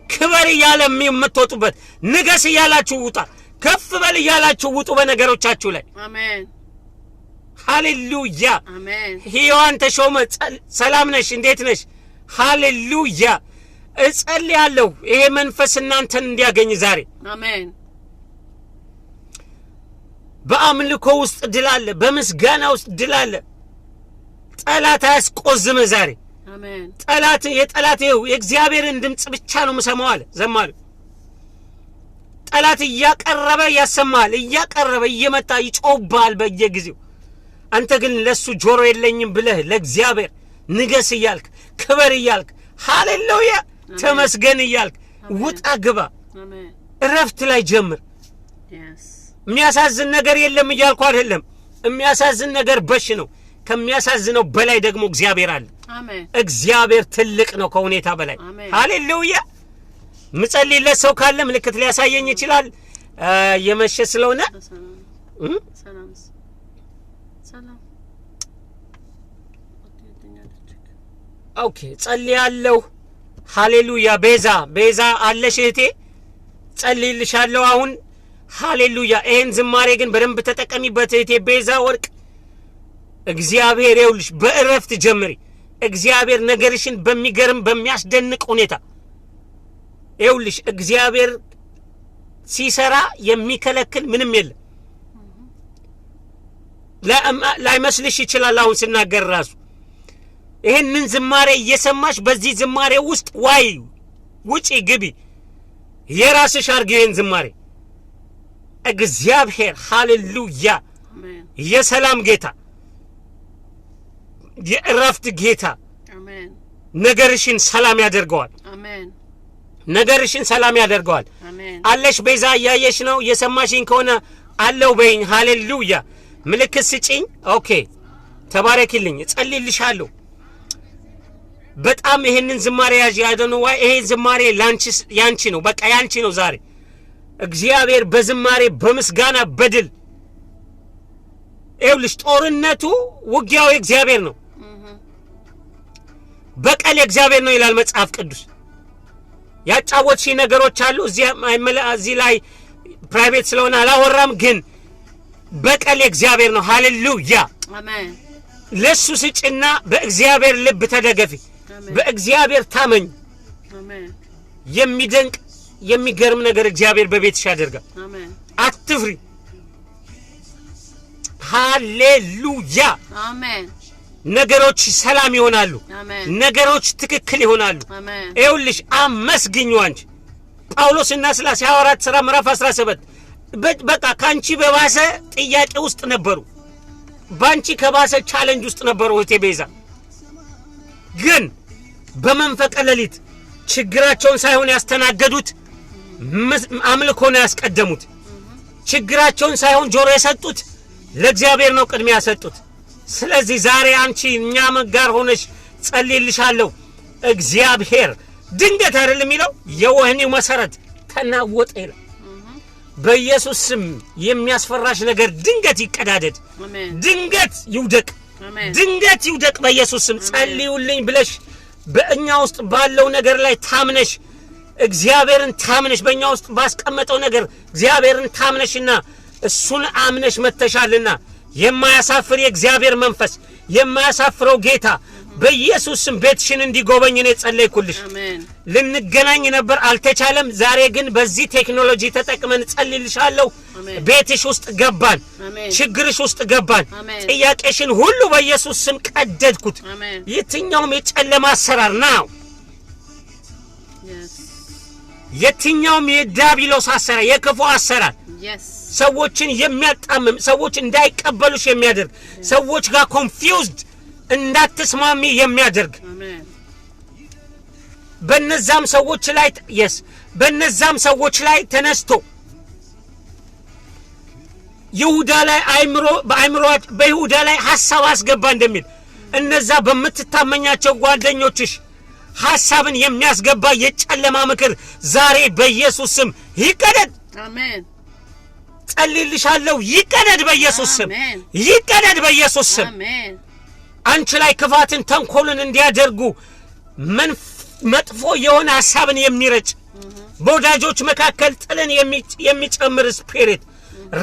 ክብር ያለም የምትወጡበት ንገስ ያላችሁ ውጣ ከፍ በል ያላችሁ ውጡ በነገሮቻችሁ ላይ አሜን ሃሌሉያ አሜን ሄዋን ተሾመ ሰላም ነሽ እንዴት ነሽ ሃሌሉያ እጸልያለሁ ይሄ መንፈስ እናንተን እንዲያገኝ ዛሬ አሜን በአምልኮ ውስጥ ድል አለ በምስጋና ውስጥ ድል አለ ጠላት ያስቆዝም ዛሬ አሜን ጠላት የእግዚአብሔርን ድምጽ ብቻ ነው መሰማው አለ ዘማሪ ጠላት ያቀረበ ያሰማል ያቀረበ እየመጣ ይጮባል በየጊዜው አንተ ግን ለሱ ጆሮ የለኝም ብለህ ለእግዚአብሔር ንገስ ይያልክ ክብር ይያልክ ሃሌሉያ ተመስገን ይያልክ ውጣ ግባ አሜን እረፍት ላይ ጀምር የሚያሳዝን ነገር የለም ይያልኩ አይደለም የሚያሳዝን ነገር በሽ ነው ከሚያሳዝነው በላይ ደግሞ እግዚአብሔር አለ አሜን እግዚአብሔር ትልቅ ነው ከሁኔታ በላይ ሃሌሉያ ምጸልይለት ሰው ካለ ምልክት ሊያሳየኝ ይችላል የመሸ ስለሆነ ሰላም ኦኬ ጸልያለሁ ሃሌሉያ ቤዛ አለሽ እህቴ ጸልይልሻለሁ አሁን ሃሌሉያ ይሄን ዝማሬ ግን በደንብ ተጠቀሚበት እህቴ ቤዛ ወርቅ እግዚአብሔር ይውልሽ በእረፍት ጀምሪ እግዚአብሔር ነገርሽን በሚገርም በሚያስደንቅ ሁኔታ ይውልሽ እግዚአብሔር ሲሰራ የሚከለክል ምንም የለም ላይመስልሽ ይችላል አሁን ሲናገር ራሱ ይሄንን ዝማሬ እየሰማሽ በዚህ ዝማሬ ውስጥ ዋይ ውጪ ግቢ የራስሽ አርጊ ይሄን ዝማሬ እግዚአብሔር ሃሌሉያ አሜን የሰላም ጌታ የእረፍት ጌታ አሜን ነገርሽን ሰላም ያደርገዋል አሜን ነገርሽን ሰላም ያደርገዋል አሜን አለሽ ቤዛ ያየሽ ነው የሰማሽኝ ከሆነ አለው በይኝ ሃሌሉያ ምልክት ስጪኝ ኦኬ ተባረክልኝ ጸልይልሻለሁ በጣም ይሄንን ዝማሬ ያጂ አይደኑ ወይ ይሄ ዝማሬ ያንቺ ነው በቃ ያንቺ ነው ዛሬ እግዚአብሔር በዝማሬ በመስጋና በድል ይኸውልሽ ጦርነቱ ውጊያው እግዚአብሔር ነው በቀል እግዚአብሔር ነው ይላል መጽሐፍ ቅዱስ ያጫወትሽ ነገሮች አሉ እዚህ ላይ ፕራይቬት ስለሆነ አላወራም ግን በቀል እግዚአብሔር ነው ሃሌሉያ አሜን ለሱ ስጭና በእግዚአብሔር ልብ ተደገፊ በእግዚአብሔር ታመኝ አሜን የሚደንቅ የሚገርም ነገር እግዚአብሔር በቤትሽ ያደርጋል አሜን አትፍሪ ሃሌሉያ አሜን ነገሮች ሰላም ይሆናሉ አሜን ነገሮች ትክክል ይሆናሉ አሜን ይኸውልሽ አመስግኙ አንቺ ጳውሎስና ሲላስ ሐዋርያት ሥራ ምዕራፍ 17 በቃ ካንቺ በባሰ ጥያቄ ውስጥ ነበሩ ባንቺ ከባሰ ቻሌንጅ ውስጥ ነበሩ እህቴ ቤዛ ግን በመንፈቀ ሌሊት ችግራቸውን ሳይሆን ያስተናገዱት አምልኮ ነው ያስቀደሙት ችግራቸውን ሳይሆን ጆሮ የሰጡት ለእግዚአብሔር ነው ቅድሚያ ያሰጡት ስለዚህ ዛሬ አንቺ እኛ መጋር ሆነሽ ጸልይልሻለሁ እግዚአብሔር ድንገት አይደለም ይለው የወህኒው መሰረት ተናወጠ ይላል በኢየሱስ ስም የሚያስፈራሽ ነገር ድንገት ይቀዳደድ ድንገት ይውደቅ በኢየሱስ ስም ጸልዩልኝ ብለሽ በእኛ ውስጥ ባለው ነገር ላይ ታምነሽ እግዚአብሔርን ታምነሽ በእኛ ውስጥ ባስቀመጠው ነገር እግዚአብሔርን ታምነሽና እሱን አምነሽ መተሻልና የማያሳፍር የእግዚአብሔር መንፈስ የማያሳፍረው ጌታ በኢየሱስ ስም ቤትሽን እንዲጎበኝ ነው ጸለይኩልሽ አሜን ልንገናኝ ነበር አልተቻለም ዛሬ ግን በዚህ ቴክኖሎጂ ተጠቅመን ጸልይልሻለሁ ቤትሽ ውስጥ ገባን ችግርሽ ውስጥ ገባን ጥያቄሽን ሁሉ በኢየሱስ ስም ቀደድኩት የትኛውም የጨለማ አሰራር ነው የትኛውም የዲያብሎስ አሰራር የክፉ አሰራር ሰዎችን የሚያጣምም ሰዎች እንዳይቀበሉሽ የሚያደርግ ሰዎች ጋር ኮንፊውዝድ እንዳትስማሚ የሚያደርግ በነዛም ሰዎች ላይ ተነስቶ ይሁዳ ላይ በይሁዳ ላይ ሐሳብ አስገባ እንደሚል እነዛ በመትታመኛቸው ጓደኞችሽ ሐሳብን የሚያስገባ የጨለማ ምክር ዛሬ በኢየሱስ ስም ይቀደድ አሜን ጸልይልሻለሁ ይቀደድ በኢየሱስ ስም ይቀደድ በኢየሱስ ስም አሜን አንቺ ላይ ክፋትን ተንኮልን እንዲያደርጉ መጥፎ የሆነ ሐሳብን የሚረጭ በወዳጆች መካከል ጥልን የሚጨምር ስፒሪት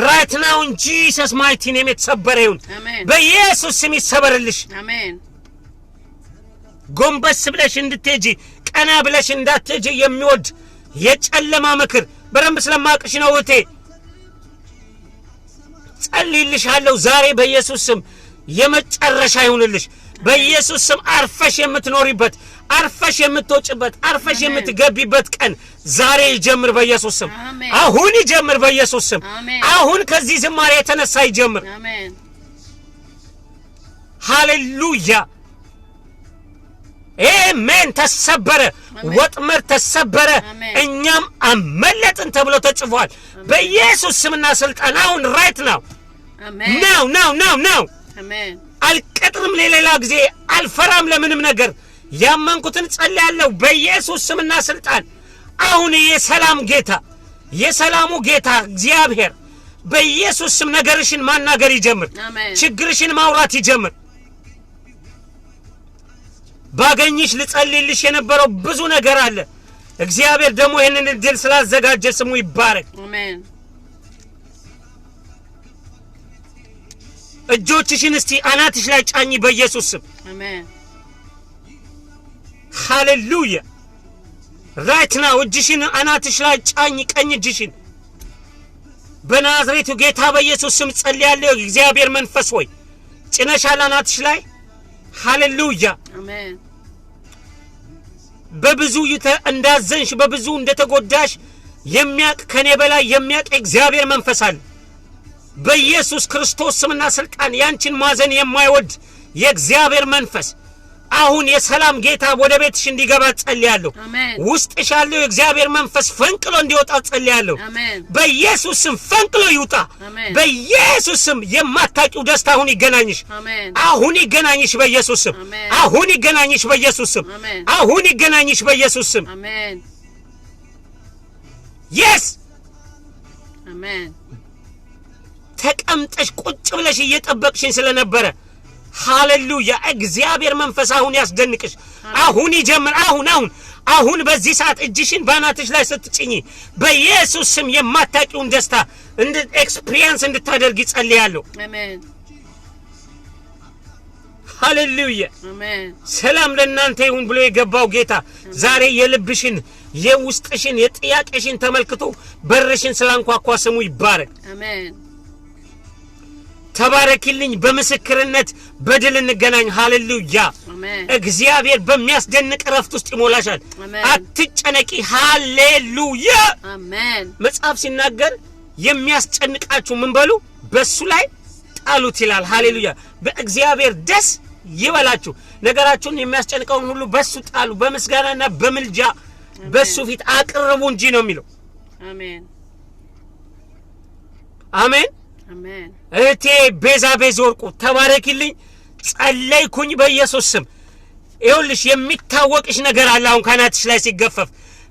right now in Jesus mighty name የተሰበረ ይሁን በኢየሱስ ስም ይሰበርልሽ አሜን ጎንበስ ብለሽ እንድትሄጂ ቀና ብለሽ እንዳትሄጂ የሚወድ የጨለማ ምክር በረም ስለማቅሽ ነው እቴ ጸልይልሻለሁ ዛሬ በኢየሱስ ስም የመጨረሻ ይሁንልሽ በኢየሱስ ስም አርፈሽ የምትኖሪበት አርፈሽ የምትወጭበት አርፈሽ የምትገቢበት ቀን ዛሬ ይጀምር በኢየሱስ ስም አሁን ይጀምር በኢየሱስ ስም አሁን ከዚህ ዝማሬ የተነሳ ይጀምር አሜን ሃሌሉያ አሜን ተሰበረ ወጥመር ተሰበረ እኛም አመለጥን ተብሎ ተጽፏል በኢየሱስ ስምና ስልጣን አሁን right now አሜን now አሜን አልቀጥርም ለሌላ ጊዜ አልፈራም ለምንም ነገር ያመንኩትን ጸልያለሁ በኢየሱስ ስምና ስልጣን አሁን የሰላሙ ጌታ እግዚአብሔር በኢየሱስ ስም ነገርሽን ማናገር ይጀምር ችግርሽን ማውራት ይጀምር ባገኝሽ ልጸልይልሽ የነበረው ብዙ ነገር አለ እግዚአብሔር ደግሞ ይሄንን እድል ስላዘጋጀ ስሙ ይባረክ አሜን እጆችሽን እስቲ አናትሽ ላይ ጫኝ በኢየሱስ ስም አሜን ሃሌሉያ right now እጅሽን አናትሽ ላይ ጫኝ ቀኝ እጅሽን በናዝሬቱ ጌታ በኢየሱስ ስም ጸልያለሁ እግዚአብሔር መንፈስ ሆይ ጭነሻል አናትሽ ላይ ሃሌሉያ አሜን በብዙ እንዳዘንሽ በብዙ እንደተጎዳሽ የሚያቅ ከኔ በላይ የሚያቅ እግዚአብሔር መንፈስ አለ በኢየሱስ ክርስቶስ ስምና ስልጣን ያንቺን ማዘን የማይወድ የእግዚአብሔር መንፈስ አሁን የሰላም ጌታ ወደ ቤትሽ እንዲገባ ጸልያለሁ ውስጥሽ ያለው የእግዚአብሔር መንፈስ ፈንቅሎ እንዲወጣ ጸልያለሁ በኢየሱስ ስም ፈንቅሎ ይውጣ በኢየሱስ ስም የማታቂው ደስታ አሁን ይገናኝሽ አሁን ይገናኝሽ በኢየሱስ ስም አሁን ይገናኝሽ በኢየሱስ ስም አሁን ይገናኝሽ በኢየሱስ ስም አሜን yes አሜን ተቀምጠሽ ቁጭ ብለሽ እየጠበቅሽን ስለነበረ ሃሌሉያ እግዚአብሔር መንፈስ አሁን ያስደንቅሽ አሁን ይጀምር አሁን በዚህ ሰዓት እጅሽን ባናትሽ ላይ ስትጭኝ በኢየሱስ ስም የማታቂውን ደስታ ኤክስፒሪየንስ እንድታደርጊ ጸልያለሁ አሜን ሃሌሉያ አሜን ሰላም ለእናንተ ይሁን ብሎ የገባው ጌታ ዛሬ የልብሽን የውስጥሽን የጥያቄሽን ተመልክቶ በርሽን ስላንኳኳ ስሙ ይባረክ አሜን ተባረክልኝ በመሰከርነት በድል እንገናኝ ሃሌሉያ አሜን እግዚአብሔር በሚያስደንቅ ረፍት ውስጥ ይሞላሻል አትጨነቂ ሃሌሉያ አሜን መጽሐፍ ሲናገር የሚያስጨንቃችሁ ምን በሉ በሱ ላይ ጣሉት ይላል ሃሌሉያ በእግዚአብሔር ደስ ይበላችሁ ነገራችሁን የሚያስጨንቀውን ሁሉ በሱ ጣሉ በመስጋናና በመልጃ በሱ ፊት አቅርቡ እንጂ ነው የሚለው አሜን አሜን አሜን እቴ ቤዛቤዞርቁ ተባረክልኝ ጸለይኩኝ በኢየሱስ ስም ይሁንልሽ የሚታወቅሽ ነገር አለ አሁን ካናትሽ ላይ ሲገፈፍ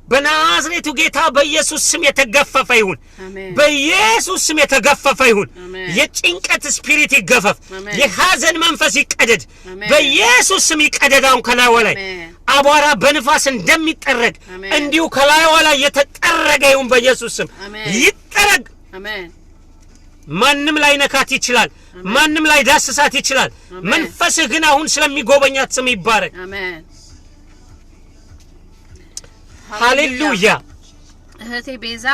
በናዝሬቱ ጌታ በኢየሱስ ስም የተገፈፈ ይሁን በኢየሱስ ስም የተገፈፈ ይሁን የጭንቀት ስፒሪት ይገፈፍ የሐዘን መንፈስ ይቀደድ በኢየሱስ ስም ይቀደድ አሁን ከላይዋ ላይ አቧራ በንፋስ እንደሚጠረግ እንዲሁ ከላይዋ ላይ የተጠረገ ይሁን በኢየሱስ ስም ይጠረግ አሜን ማንንም ላይ ነካት ይችላል ማንንም ላይ ዳስሳት ይችላል መንፈስህ ግን አሁን ስለሚጎበኛት ስም ይባረክ አሜን ሃሌሉያ እህቴ ቤዛ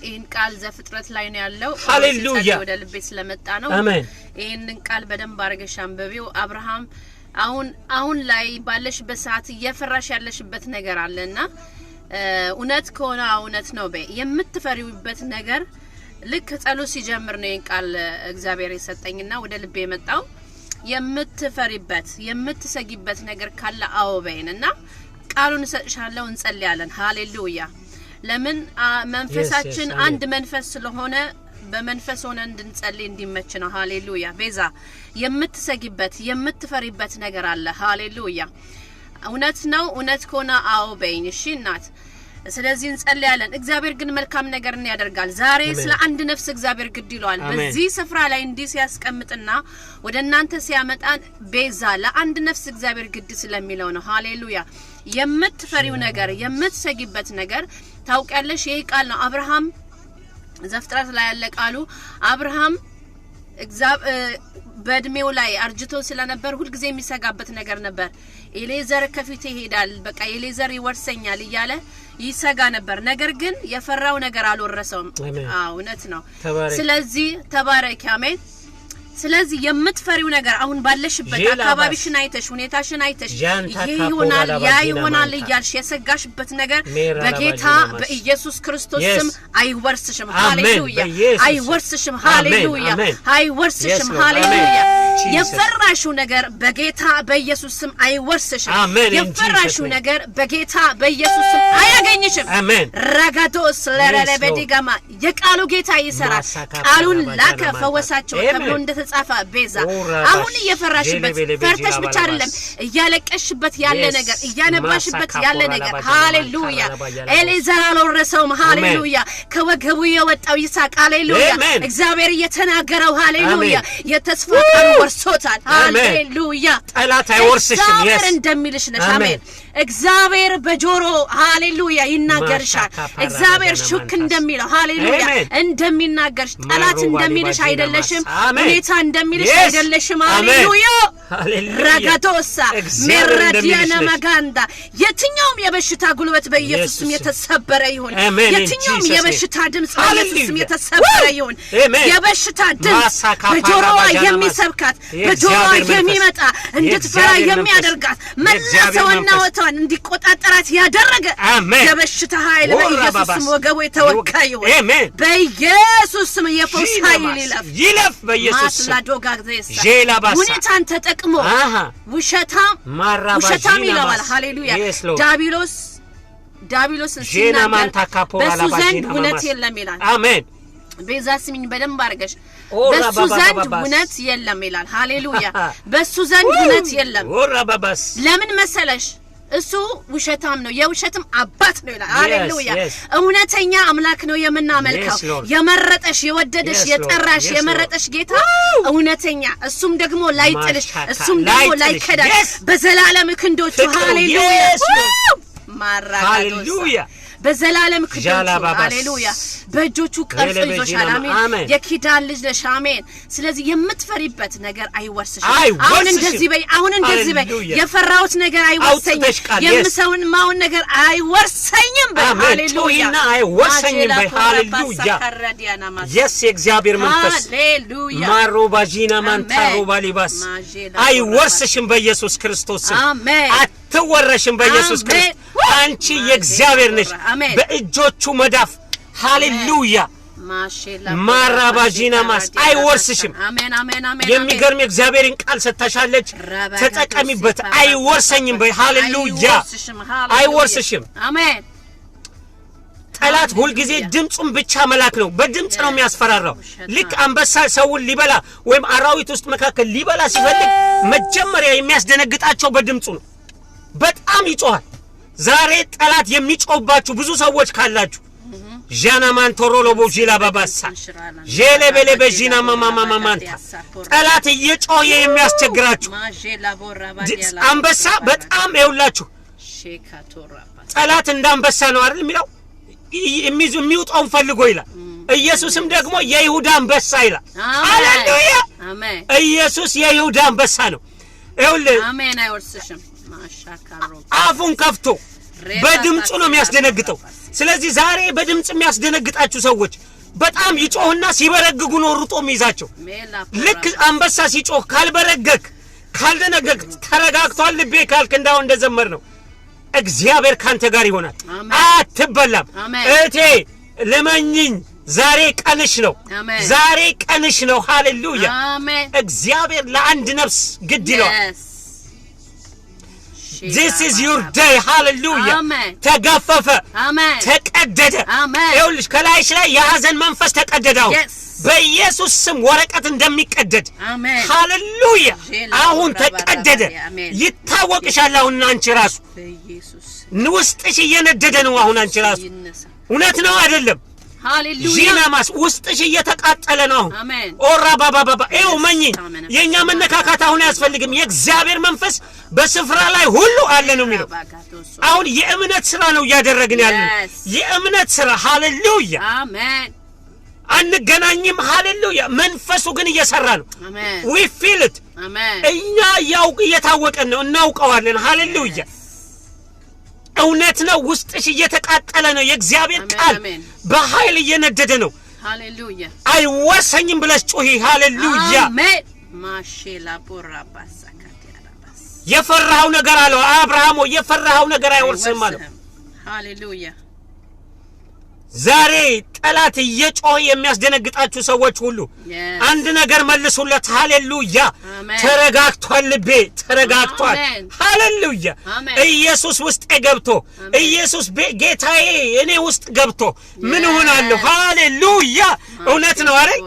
ይህን ቃል ዘፍጥረት ላይ ነው ያለው ሃሌሉያ ወደ ልቤ ስለመጣ ነው አሜን ይህንን ቃል በደንብ አድርገሽ አንብቢው አብርሃም አሁን ላይ ባለሽበት ሰዓት እየፈራሽ ያለሽበት ነገር አለና እውነት ከሆነ እውነት ነው በይ የምትፈሪውበት ነገር ልክ ጸሎት ሲጀምር ነው ይህን ቃል እግዚአብሔር የሰጠኝና ወደ ልቤ የመጣው የምትፈሪበት የምትሰጊበት ነገር ካለ አውበይንና ቃሉን ሰጥሻለሁ እንጸልያለን ሃሌሉያ ለምን መንፈሳችን አንድ መንፈስ ስለሆነ በመንፈስ ሆነ እንድንጸልይ እንዲመች ነው ሃሌሉያ ቤዛ የምትሰጊበት የምትፈሪበት ነገር አለ ሃሌሉያ እውነት ነው እውነት ከሆነ አውበይን እሺ እናት ስለዚህ እንጸልያለን እግዚአብሔር ግን መልካም ነገር ያደርጋል ዛሬ ስለ አንድ ነፍስ እግዚአብሔር ግድ ይሏል በዚህ ስፍራ ላይ እንዲህ ሲያስቀምጥና ወደናንተ ሲያመጣን ቤዛ ለአንድ ነፍስ እግዚአብሔር ግድ ስለሚለው ነው ሃሌሉያ የምትፈሪው ነገር የምትሰጊበት ነገር ታውቂያለሽ ይሄ ቃል ነው አብርሃም ዘፍጥረት ላይ ያለ ቃሉ አብርሃም በእድሜው ላይ አርጅቶ ስለነበር ሁሉ ጊዜ የሚሰጋበት ነገር ነበር ኤሌዘር ከፊት ይሄዳል በቃ ኤሌዘር ይወርሰኛል ይያለ ይሰጋ ነበር ነገር ግን የፈራው ነገር አልወረሰውም እውነት ነው ስለዚህ ተባረክ አሜን ስለዚህ የምትፈሪው ነገር አሁን ባለሽበት አካባቢሽን አይተሽ ሁኔታሽን አይተሽ ይሆናል ያ ይሆናል ይያልሽ የሰጋሽበት ነገር በጌታ በኢየሱስ ክርስቶስ ስም አይወርስሽም ሃሌሉያ አይወርስሽም ሃሌሉያ አይወርስሽም ሃሌሉያ የፈራሽው ነገር በጌታ በኢየሱስ ስም አይወርስሽም የፈራሽው ነገር በጌታ በኢየሱስ ስም አያገኝሽም ረጋዶስ ለረበዲጋማ የቃሉ ጌታ ይሰራል ቃሉን ላከ ፈወሳቸው ተብሎ እንደተጻፈ ቤዛ አሁን እየፈራሽበት ፈርተሽ ብቻ አይደለም እያለቀሽበት ያለ ነገር እያነባሽበት ያለ ነገር ሃሌሉያ ኤሌዘር አልወረሰውም ሃሌሉያ ከወገቡ የወጣው ይስሐቅ ሃሌሉያ እግዚአብሔር እየተናገረው ሃሌሉያ የተስፋ ቃል ወርሶታል ሃሌሉያ ጠላት አይወርስሽም እግዚአብሔር እንደሚልሽ ነሽ አሜን እግዚአብሔር በጆሮ ሃሌሉያ ይናገርሻል እግዚአብሔር ሹክ እንደሚለው ሃሌሉያ እንደሚናገርሽ ጠላት እንደሚልሽ አይደለሽም ሁኔታ እንደሚልሽ አይደለሽም ሃሌሉያ ረጋዶሳ መራዲያና ማጋንዳ የትኛውም የበሽታ ጉልበት በኢየሱስ ስም የተሰበረ ይሁን የትኛውም የበሽታ ድምጽ በኢየሱስ ስም የተሰበረ ይሁን የበሽታ ድምጽ በጆሮዋ የሚሰብካት በጆሮዋ የሚመጣ እንድትፈራ የሚያደርጋት መለሰውና ወጣን እንዲቆጣጣራት ያደረገ የበሽታ ኃይል በኢየሱስ ስም ወገቡ የተወካይ ይሁን በኢየሱስ ስም የፈውስ ኃይል ይለፍ በኢየሱስ ስም ሁኔታን ተጠቅሞ ውሸታም ይለዋል ሃሌሉያ ዳቢሎስ ሲናገር በሱ ዘንድ እውነት የለም ይላል አሜን ቤዛ ስሚኝ በደንብ አርገሽ በሱ ዘንድ እውነት የለም ይላል ሃሌሉያ በሱ ዘንድ እውነት የለም ለምን መሰለሽ እሱ ውሸታም ነው የውሸትም አባት ነው ይላል ሃሌሉያ እውነተኛ አምላክ ነው የምናመልከው የመረጠሽ የወደደሽ የጠራሽ የመረጠሽ ጌታ እውነተኛ እሱም ደግሞ ላይጥልሽ እሱም ደግሞ ላይከዳሽ በዘላለም ክንዶቹ ሃሌሉያ ሃሌሉያ በዘላለም ክንዶቹ ሃሌሉያ በእጆቹ ቀርጾ ይዞሻል አሜን የኪዳን ልጅ ነሽ አሜን ስለዚህ የምትፈሪበት ነገር አይወርስሽም አሁን እንደዚህ በይ የፈራውት ነገር አይወርሰኝም የምሰውንማውን ነገር አይወርሰኝም ሃሌሉያ አይወርሰኝም ሃሌሉያ yes የእግዚአብሔር መንፈስ ሃሌሉያ ማሮባጂና ማንታሮባሊባስ አይወርስሽም በኢየሱስ ክርስቶስ አሜን አትወረሽም በኢየሱስ ክርስቶስ አንቺ የእግዚአብሔር ነሽ በእጆቹ መዳፍ ሃሌሉያ ማራባጂና ማስ አይወርስሽም አሜን የሚገርም እግዚአብሔርን ቃል ሰጣሻለች ተጠቀሚበት አይወርሰኝም ሃሌሉያ አይወርስሽም አሜን ጠላት ሁሉ ጊዜ ድምጹን ብቻ መላክ ነው በድምጽ ነው የሚያስፈራራው ልክ አንበሳ ሰውን ሊበላ ወይም አራዊት ውስጥ መካከል ሊበላ ሲፈልግ መጀመሪያ የሚያስደነግጣቸው በድምጹ ነው በጣም ይጮሃል ዛሬ ጠላት የሚጮህባችሁ ብዙ ሰዎች ካላችሁ ጃና ማንቶሮሎ ቦጂላ ባባሳ ጄሌቤሌ በጂና ማማማማንታ ጠላት እየጮኸ የሚያስቸግራችሁ አንበሳ በጣም ይውላችሁ ጠላት እንዳንበሳ ነው አይደል የሚለው የሚውጣውን ፈልጎ ይላል ኢየሱስም ደግሞ የይሁዳ አንበሳ ይላል ሃሌሉያ አሜን ኢየሱስ የይሁዳ አንበሳ ነው ይኸውልህ አሜን አይወርስሽም ማሻካሮ አፉን ከፍቶ በድምጹ ነው የሚያስደነግጠው ስለዚህ ዛሬ በድምጽ የሚያስደነግጣችሁ ሰዎች በጣም ይጮህና ሲበረግጉ ነው ሩጦ የሚይዛቸው ልክ አንበሳ ሲጮህ ካልበረገክ ካልደነገክ ተረጋግቷል ልቤ ካልክ እንዳው እንደዘመር ነው እግዚአብሔር ካንተ ጋር ይሆናል አትበላም እቴ ለማንኝ ዛሬ ቀንሽ ነው ዛሬ ቀንሽ ነው ሃሌሉያ እግዚአብሔር ለአንድ ነፍስ ግድ ይላል This is your day hallelujah ተገፈፈ ተቀደደ ይኸውልሽ ከላይሽ ላይ የሐዘን መንፈስ ተቀደደው በኢየሱስ ስም ወረቀት እንደሚቀደድ ሃሌሉያ አሁን ተቀደደ ይታወቅሻል አሁን አንቺ ራሱ ውስጥሽ እየነደደ ነው አሁን አንቺ ራሱ እውነት ነው አይደለም ሃሌሉያ ጂናማስ ውስጥሽ እየተቃጠለ ነው ኦራ ባባባ ኤው መኝ የኛ መነካካት አሁን ያስፈልግም የእግዚአብሔር መንፈስ በስፍራ ላይ ሁሉ አለ ነው የሚለው አሁን የእምነት ስራ ነው ያደረግን ያለን የእምነት ስራ ሃሌሉያ አሜን አንገናኝም ሃሌሉያ መንፈሱ ግን እየሰራ ነው we feel it አሜን እኛ ያውቅ እየታወቀን ነው እናውቀዋለን ሃሌሉያ እውነት ነው ውስጥሽ እየተቃጠለ ነው የእግዚአብሔር ቃል በኃይል እየነደደ ነው ሃሌሉያ አይወሰኝም ብለሽ ጮሂ ሃሌሉያ አሜን ማሼላ ቦራባሳ ካቲያራባስ የፈራው ነገር አለው አብርሃም የፈራው ነገር አይወርስም ማለት ሃሌሉያ ዛሬ ጠላት እየጮህ የሚያስደነግጣችሁ ሰዎች ሁሉ አንድ ነገር መልሱለት ሃሌሉያ ተረጋግቷል ልቤ ተረጋግቷል ሃሌሉያ ኢየሱስ ውስጥ ገብቶ ኢየሱስ ጌታዬ እኔ ውስጥ ገብቶ ምን ሆናለሁ ሃሌሉያ እውነት ነው አይደል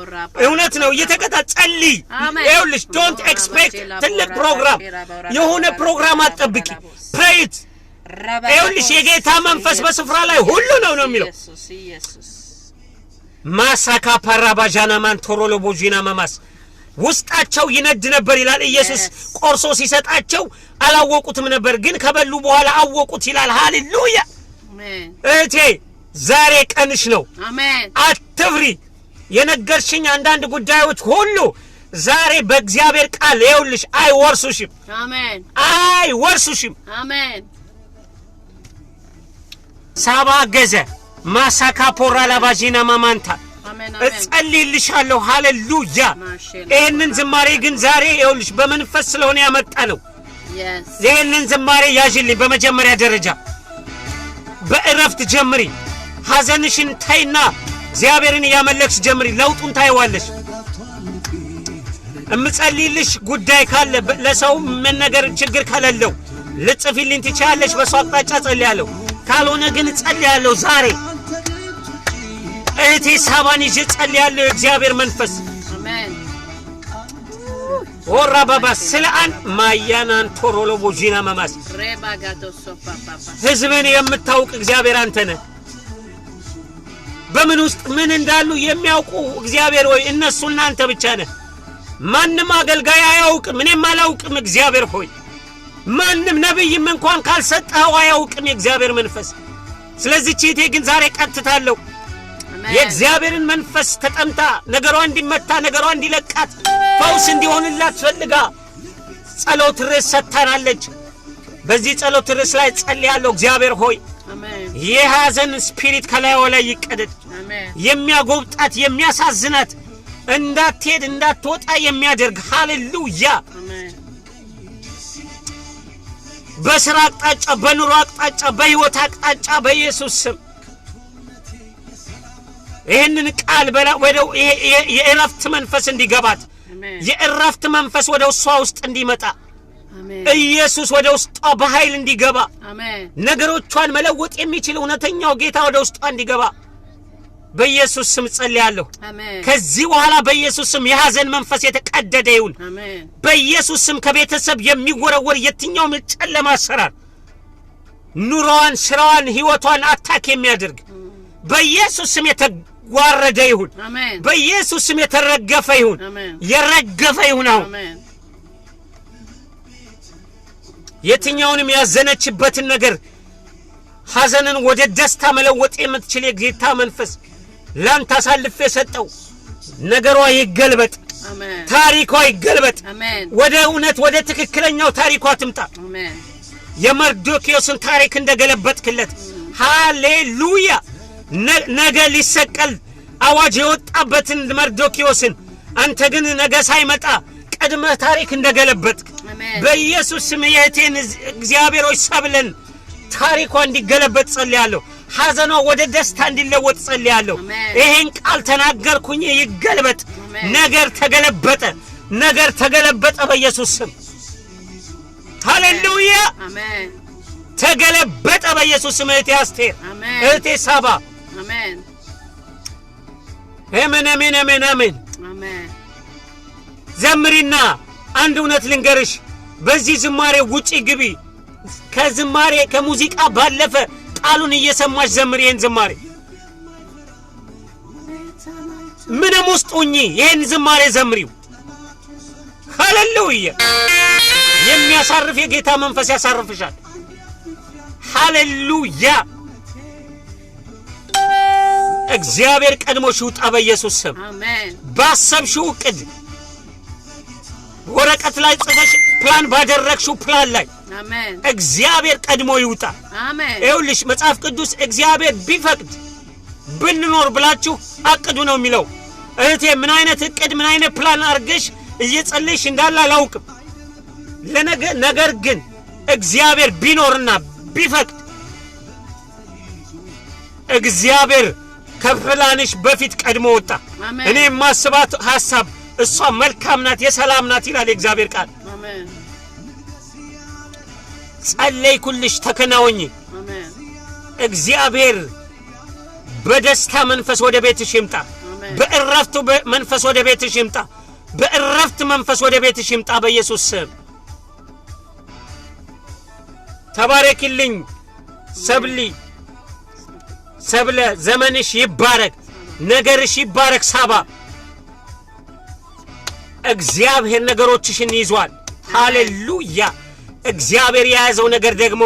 እውነት ነው እየተቀጣጸሊ ይኸውልሽ ዶንት ኤክስፔክት ትልቅ ፕሮግራም የሆነ ፕሮግራም አትጠብቂ ፕሬይት ይኸውልሽ የጌታ መንፈስ በስፍራ ላይ ሁሉ ነው የሚለው ማሳካ ፓራባጃና ማንቶሮሎ ቦጂና ማማስ ውስጣቸው ይነድ ነበር ይላል ኢየሱስ ቆርሶ ሲሰጣቸው አላወቁትም ነበር ግን ከበሉ በኋላ አወቁት ይላል ሃሌሉያ አሜን እቴ ዛሬ ቀንሽ ነው አሜን አትፍሪ የነገርሽኝ አንዳንድ ጉዳዮች ሁሉ ዛሬ በእግዚአብሔር ቃል ይኸውልሽ አይወርሱሽም አሜን አይወርሱሽም አሜን ሳባ ገዘ ማሳካ ፖራ ላባጂና ማማንታ እጸልይልሻለሁ ሃሌሉያ ይሄንን ዝማሬ ግን ዛሬ ይኸውልሽ በመንፈስ ስለሆነ ያመጣ ነው ይሄንን ዝማሬ ያዥልኝ በመጀመሪያ ደረጃ በእረፍት ጀምሪ ሐዘንሽን ታይና እግዚአብሔርን ያመለክሽ ጀምሪ ለውጡን ታይዋለሽ እምጸልይልሽ ጉዳይ ካለ ለሰው ምን ነገር ችግር ካለለው ልጽፊልኝ ትቻለሽ በሷ አቅጣጫ ጸልያለሁ ካልሆነ ግን ጸልያለሁ ዛሬ እቴ ሳባን ይዤ ጸልያለሁ እግዚአብሔር መንፈስ አሜን ኦራ ባባ ስለአን ማያናን ቶሮሎ ቦጂና ማማስ ሬባጋዶ ሶፓፓ ህዝብን የምታውቅ እግዚአብሔር አንተ ነህ በምን ውስጥ ምን እንዳሉ የሚያውቁ እግዚአብሔር ሆይ እነሱና አንተ ብቻ ነህ ማንንም አገልጋይ አያውቅም እኔም አላውቅም እግዚአብሔር ሆይ ማንንም ነብይም እንኳን ካልሰጠው አያውቅም የእግዚአብሔር መንፈስ ስለዚህ ቺቴ ግን ዛሬ ቀጥታለሁ የእግዚአብሔርን መንፈስ ተጠምታ ነገሯ እንዲመታ ነገሯ እንዲለቃት ፈውስ እንዲሆንላት ፈልጋ ጸሎት ርዕስ ሰጥታናለች በዚህ ጸሎት ርዕስ ላይ ጸልያለሁ እግዚአብሔር ሆይ አሜን የሐዘን ስፒሪት ከላይዋ ላይ ይቀደድ አሜን የሚያጎብጣት የሚያሳዝናት እንዳትሄድ እንዳትወጣ የሚያደርግ ሃሌሉያ አሜን በስራ አቅጣጫ በኑሮ አቅጣጫ በህይወት አቅጣጫ በኢየሱስ ስም ይሄንን ቃል ወደው የእረፍት መንፈስ እንዲገባት የእረፍት መንፈስ ወደው እሷ ውስጥ እንዲመጣ አሜን ኢየሱስ ወደው ውስጧ በኃይል እንዲገባ አሜን ነገሮቿን መለወጥ የሚችል እውነተኛው ጌታ ወደው ውስጧ እንዲገባ በኢየሱስ ስም ጸልያለሁ አሜን ከዚህ በኋላ በኢየሱስ ስም የሐዘን መንፈስ የተቀደደ ይሁን አሜን በኢየሱስ ስም ከቤተሰብ የሚወረወር የትኛው ጨለማ አሰራር ኑሮዋን ስራዋን ህይወቷን አታክ የሚያደርግ በኢየሱስ ስም የተዋረደ ይሁን አሜን በኢየሱስ ስም የተረገፈ ይሁን አሜን የረገፈ ይሁን አሜን የትኛውንም ያዘነችበትን ነገር ሐዘንን ወደ ደስታ መለወጥ የምትችል የጌታ መንፈስ ላንተ አሳልፌ ሰጠው ነገሯ ይገልበጥ አሜን ታሪኳ ይገልበጥ አሜን ወደ እውነት ወደ ትክክለኛው ታሪኳ ትምጣ አሜን የመርዶክዮስን ታሪክ እንደገለበጥክለት ሃሌሉያ ነገ ሊሰቀል አዋጅ የወጣበትን መርዶክዮስን አንተ ግን ነገ ሳይመጣ ቀድመህ ታሪክ እንደገለበጥክ በኢየሱስ ስም የእቴን እግዚአብሔሮች ሰብለን ታሪኳ እንዲገለበጥ ጸልያለሁ ሐዘኗ ወደ ደስታ እንዲለወጥ ጸልያለሁ ይሄን ቃል ተናገርኩኝ ይገልበጥ ነገር ተገለበጠ በኢየሱስ ስም ሃሌሉያ አሜን ተገለበጠ በኢየሱስ ስም እቴ አስቴር እቴ ሳባ አሜን አሜን አሜን አሜን አሜን ዘምሪና አንድ እውነት ልንገርሽ በዚህ ዝማሬ ውጪ ግቢ ከዝማሬ ከሙዚቃ ባለፈ ቃሉን እየሰማሽ ዘምሪን ዝማሬ ምንም ውስጥ ሆኚ ይሄን ዝማሬ ዘምሪው ሃሌሉያ የሚያሳርፍ የጌታ መንፈስ ያሳርፍሻል ሃሌሉያ እግዚአብሔር ቀድሞሽ ይውጣ በኢየሱስ ስም አሜን ባሰብሽው ቅድ ወረቀት ላይ ጽፈሽ ፕላን ባደረግሽው ፕላን ላይ አሜን እግዚአብሔር ቀድሞ ይውጣ አሜን ይኸውልሽ መጽሐፍ ቅዱስ እግዚአብሔር ቢፈቅድ ብንኖር ብላችሁ አቅዱ ነው የሚለው እህቴ ምን አይነት እቅድ ምን አይነት ፕላን አርገሽ እየጸለይሽ እንዳለ አላውቅም ነገር ግን እግዚአብሔር ቢኖርና ቢፈቅድ እግዚአብሔር ከፕላንሽ በፊት ቀድሞ ወጣ እኔ ማስባት ሐሳብ እሷ መልካም ናት የሰላም ናት ይላል እግዚአብሔር ቃል አሜን ጸለይኩልሽ ተከናወኝ አሜን እግዚአብሔር በደስታ መንፈስ ወደ ቤትሽ ይምጣ በእረፍቱ መንፈስ ወደ ቤትሽ ይምጣ በእረፍት መንፈስ ወደ ቤትሽ ይምጣ በኢየሱስ ስም ተባረክልኝ ሰብለ ዘመንሽ ይባረክ ነገርሽ ይባረክ ሳባ እግዚአብሔር ነገሮችሽን ይዟል ሃሌሉያ እግዚአብሔር የያዘው ነገር ደግሞ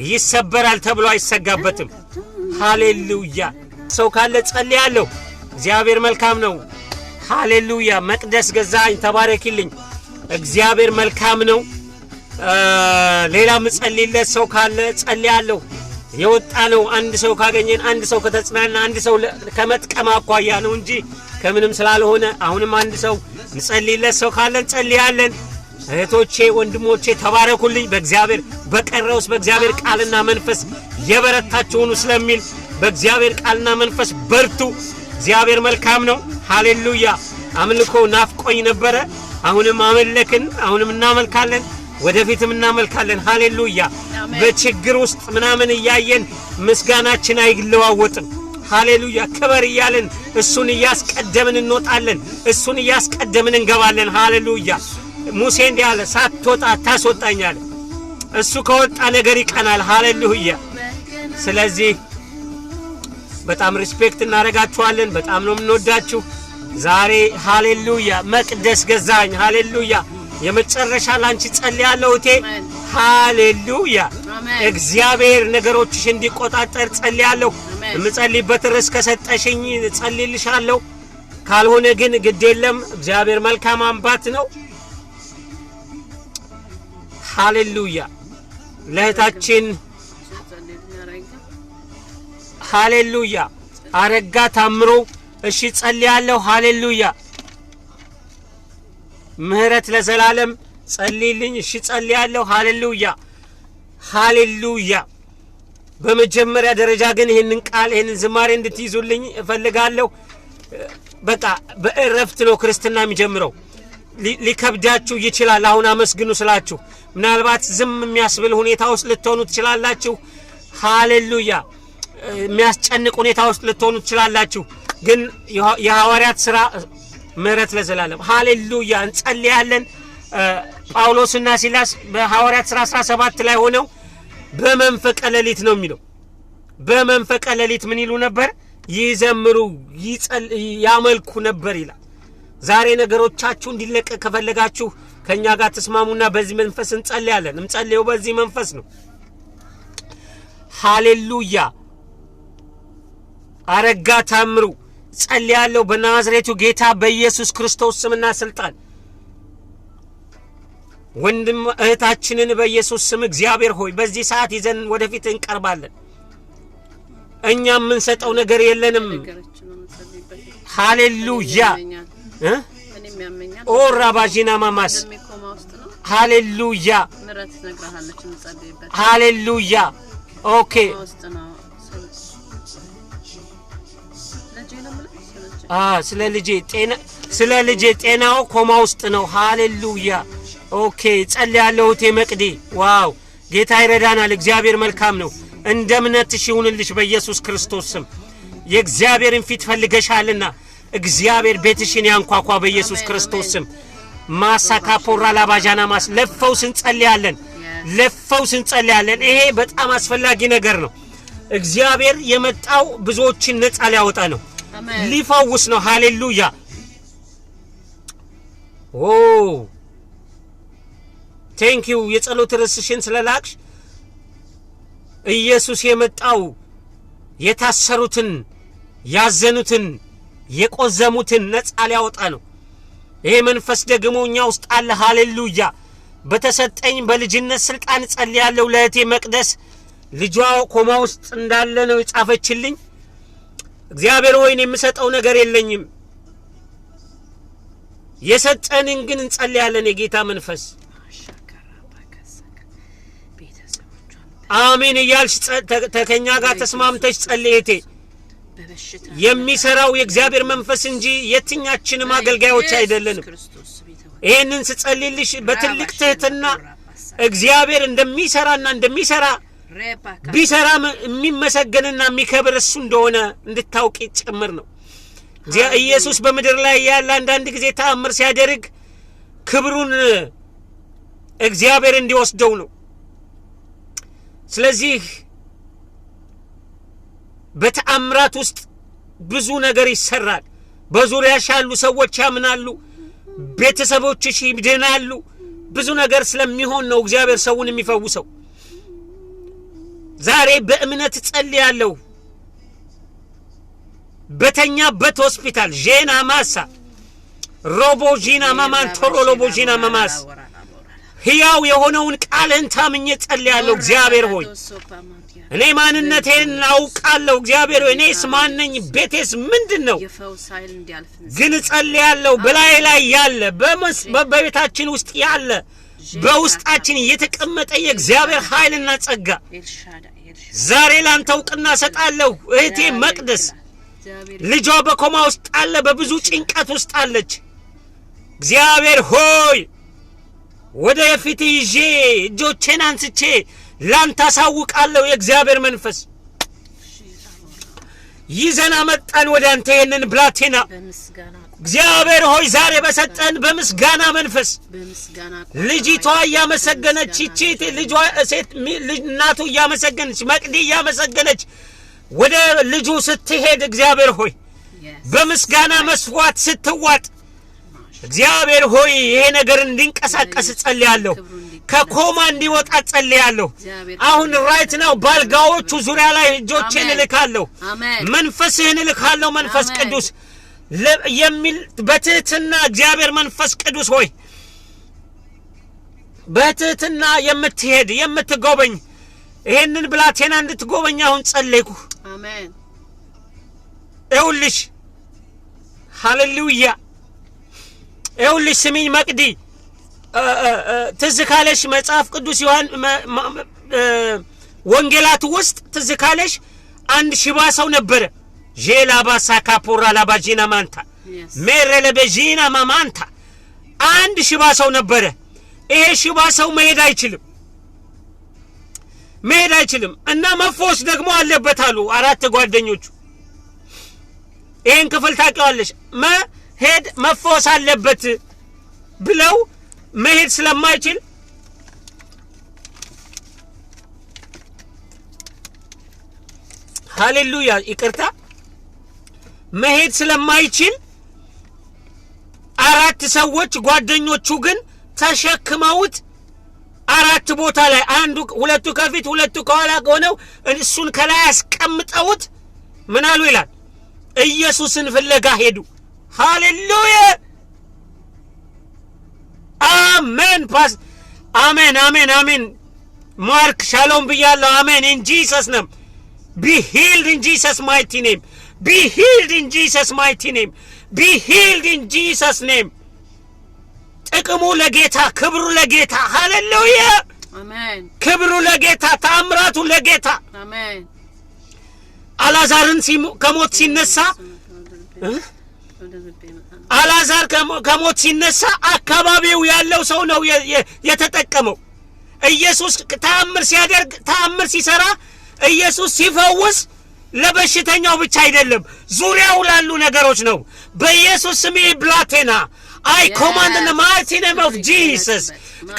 ይሰበራል ተብሎ አይሰጋበትም ሃሌሉያ ሰው ካለ ጸልያለሁ እግዚአብሔር መልካም ነው ሃሌሉያ መቅደስ ገዛኝ ተባረክልኝ እግዚአብሔር መልካም ነው ሌላ መጸልይለት ሰው ካለ ጸልያለሁ የወጣ ነው አንድ ሰው ካገኘን አንድ ሰው ከተጽናና አንድ ሰው ከመጥቀም አኳያ ነው እንጂ ከምንም ስላልሆነ አሁንም አንድ ሰው እንጸልይለት ሰው ካለ እንጸልያለን እህቶቼ ወንድሞቼ ተባረኩልኝ በእግዚአብሔር በቀረውስ በእግዚአብሔር ቃልና መንፈስ የበረታችሁኑ ስለሚል በእግዚአብሔር ቃልና መንፈስ በርቱ እግዚአብሔር መልካም ነው ሃሌሉያ አምልኮ ናፍቆኝ ነበር አሁንም አመለክን አሁንም እናመልካለን ወደፊትም እናመልካለን ሃሌሉያ በችግር ውስጥ ምናምን ያያየን ምስጋናችን አይግለዋወጥም ሃሌሉያ ክብር ይያለን እሱን ያስቀደምን እንወጣለን እሱን ያስቀደምን እንገባለን ሃሌሉያ ሙሴ እንዲያለ ሳትወጣ ታስወጣኛል እሱ ከወጣ ነገር ይቀናል ሃሌሉያ ስለዚህ በጣም ሪስፔክት እናረጋችኋለን በጣም ነው የምንወዳችሁ ዛሬ ሃሌሉያ መቅደስ ገዛኝ ሃሌሉያ የመጨረሻ ላንቺ ጸልያለሁ እቴ ሃሌሉያ እግዚአብሔር ነገሮችሽ እንዲቆጣጠር ጸልያለሁ ምጸልይበት ርዕስ ከሰጠሽኝ ጸልይልሻለሁ ካልሆነ ግን ግድ የለም እግዚአብሔር መልካም አምባት ነው ሃሌሉያ ለእህታችን ሃሌሉያ አረጋ ታምሮ እሺ ጸልያለሁ ሃሌሉያ ምህረት ለዘላለም ጸልይልኝ እሺ ጸልያለሁ ሃሌሉያ በመጀመሪያ ደረጃ ግን ይሄንን ቃል ይሄንን ዝማሬ እንድትይዙልኝ እፈልጋለሁ በቃ በእረፍት ነው ክርስትና የሚጀምረው ሊከብዳችሁ ይችላል አሁን አመስግኑ ስላችሁ ምናልባት ዝም የሚያስብል ሁኔታ ውስጥ ልትሆኑ ትችላላችሁ ሃሌሉያ የሚያስጨንቅ ሁኔታ ውስጥ ልትሆኑ ትችላላችሁ ግን የሐዋርያት ሥራ ምህረት ለዘላለም ሃሌሉያ እንጸልያለን ጳውሎስና ሲላስ በሐዋርያት ሥራ 17 ላይ ሆነው በመንፈቀ ሌሊት ነው የሚለው በመንፈቀ ሌሊት ምን ይሉ ነበር ይዘምሩ ያመልኩ ነበር ይላል ዛሬ ነገሮቻችሁ እንዲለቀቅ ከፈለጋችሁ ከኛ ጋር ተስማሙና በዚህ መንፈስ እንጸልያለን እንጸልየው በዚህ መንፈስ ነው ሃሌሉያ አረጋ ታምሩ ጸልያለሁ በናዝሬቱ ጌታ በኢየሱስ ክርስቶስ ስምና ስልጣን ወንድም እህታችንን በኢየሱስ ስም እግዚአብሔር ሆይ በዚህ ሰዓት ይዘን ወደፊት እንቀርባለን። እኛም ምን ሰጠው ነገር የለንም። ሃሌሉያ ኦራባጂና ማማስ ሃሌሉያ ሃሌሉያ ኦኬ ስለ ልጄ ጤናው ኮማ ውስጥ ነው። ሃሌሉያ ኦኬ ጸልያለሁ ተመቅዲ ዋው ጌታ ይረዳናል። እግዚአብሔር መልካም ነው። እንደምነትሽ ይሁንልሽ በኢየሱስ ክርስቶስ ስም። የእግዚአብሔርን ፊት ፈልገሻልና እግዚአብሔር ቤትሽን ያንኳኳ በኢየሱስ ክርስቶስ ስም። ማሳካ ፖራ ላባጃና ማስ ለፈውስ እንጸልያለን። ይሄ በጣም አስፈላጊ ነገር ነው። እግዚአብሔር የመጣው ብዙዎችን ነፃ ሊያወጣ ነው፣ ሊፈውስ ነው። ሃሌሉያ ኦ ቴንክ ዩ የጸሎት ርዕስሽን ስለላክሽ። ኢየሱስ የመጣው የታሰሩትን ያዘኑትን የቆዘሙትን ነፃ ሊያወጣ ነው። ይሄ መንፈስ ደግሞ እኛ ውስጥ አለ። ሃሌሉያ በተሰጠኝ በልጅነት ስልጣን ጸልያለሁ። ለእቴ መቅደስ ልጇ ኮማ ውስጥ እንዳለ ነው የጻፈችልኝ። እግዚአብሔር ሆይ እኔ የምሰጠው ነገር የለኝም፣ የሰጠንን ግን እንጸልያለን። የጌታ መንፈስ አሜን እያልሽ ተከኛ ጋር ተስማምተሽ ጸልይቴ የሚሰራው የእግዚአብሔር መንፈስ እንጂ የትኛችንም አገልጋዮች አይደለንም። ይሄንን ስጸልይልሽ በትልቅ ትህትና እግዚአብሔር እንደሚሰራና እንደሚሰራ ቢሰራም የሚመሰገንና የሚከብር እሱ እንደሆነ እንድታውቂ ጭምር ነው። ኢየሱስ በምድር ላይ ያለ አንዳንድ ጊዜ ተአምር ሲያደርግ ክብሩን እግዚአብሔር እንዲወስደው ነው። ስለዚህ በተአምራት ውስጥ ብዙ ነገር ይሰራል። በዙሪያሽ ያሉ ሰዎች ያምናሉ፣ ቤተሰቦችሽ ይድናሉ። ብዙ ነገር ስለሚሆን ነው እግዚአብሔር ሰውን የሚፈውሰው። ዛሬ በእምነት ጸልያለሁ። በተኛበት ሆስፒታል ጄና ማሳ ሮቦ ጂና ማማን ቶሮ ሎቦ ጂና ማማስ ሕያው የሆነውን ቃልህን ታምኜ ጸልያለሁ። እግዚአብሔር ሆይ እኔ ማንነቴን አውቃለሁ። እግዚአብሔር ሆይ እኔስ ማን ነኝ? ቤቴስ ምንድነው? ግን ጸልያለሁ በላይ ላይ ያለ በቤታችን ውስጥ ያለ በውስጣችን የተቀመጠ የእግዚአብሔር ኃይልና ጸጋ ዛሬ ላንተ እውቅና ሰጣለሁ። እህቴ መቅደስ ልጇ በኮማ ውስጥ አለ፣ በብዙ ጭንቀት ውስጥ አለች። እግዚአብሔር ሆይ ወደ ፊት ይዤ እጆቼን አንስቼ ላንተ አሳውቃለሁ። የእግዚአብሔር መንፈስ ይዘና መጣን ወደ አንተ ይሄንን ብላቴና እግዚአብሔር ሆይ ዛሬ በሰጠን በምስጋና መንፈስ ልጅቷ ያመሰገነች ይቺ ልጇ ሴት እናቱ ያመሰገነች መቅዲ ያመሰገነች ወደ ልጁ ስትሄድ እግዚአብሔር ሆይ በምስጋና መስዋዕት ስትዋጥ እግዚአብሔር ሆይ ይሄ ነገር እንዲንቀሳቀስ ጸልያለሁ። ከኮማ እንዲወጣ ጸልያለሁ። አሁን ራይት ናው ባልጋዎቹ ዙሪያ ላይ እጆቼን እልካለሁ። መንፈስህን እልካለሁ። መንፈስ ቅዱስ የሚል በትህትና እግዚአብሔር መንፈስ ቅዱስ ሆይ በትህትና የምትሄድ የምትጎበኝ ይሄንን ብላቴና እንድትጎበኝ አሁን ጸልይኩ። አሜን። ይሁንልሽ። ሃሌሉያ። ይሁንልሽ። ስሚኝ መቅዲ ትዝ ካለሽ መጽሐፍ ቅዱስ ዮሐን ወንጌላት ውስጥ ትዝ ካለሽ አንድ ሽባ ሰው ነበረ። ጄላ ባሳካ ፖራ ላባጂና ማንታ ሜረለ በጂና ማማንታ አንድ ሽባ ሰው ነበረ። ይሄ ሽባ ሰው መሄድ አይችልም እና መፎስ ደግሞ አለበት አሉ አራት ጓደኞቹ። ይሄን ክፍል ታውቂዋለሽ። መሄድ መፎስ አለበት ብለው መሄድ ስለማይችል ሃሌሉያ ይቅርታ መሄድ ስለማይችል አራት ሰዎች ጓደኞቹ ግን ተሸክመውት አራት ቦታ ላይ አንዱ ሁለቱ ከፊት ሁለቱ ከኋላ ሆነው እሱን ከላይ አስቀምጠውት ምን አሉ ይላል ኢየሱስን ፍለጋ ሄዱ ሃሌሉያ አሜን ፓስ አሜን አሜን አሜን ማርክ ሻሎም ብያለሁ አሜን in Jesus name be healed in Jesus mighty name be healed in Jesus mighty name be healed in Jesus name ጥቅሙ ለጌታ ክብሩ ለጌታ ሃሌሉያ አሜን ክብሩ ለጌታ ተአምራቱ ለጌታ አሜን አላዛርን ከሞት ሲነሳ አላዛር ከሞት ሲነሳ አካባቢው ያለው ሰው ነው የተጠቀመው ኢየሱስ ተአምር ሲያደርግ ተአምር ሲሰራ ኢየሱስ ሲፈውስ ለበሽተኛው ብቻ አይደለም ዙሪያው ላሉ ነገሮች ነው በኢየሱስ ስም ብላቴና I command in the mighty name of Jesus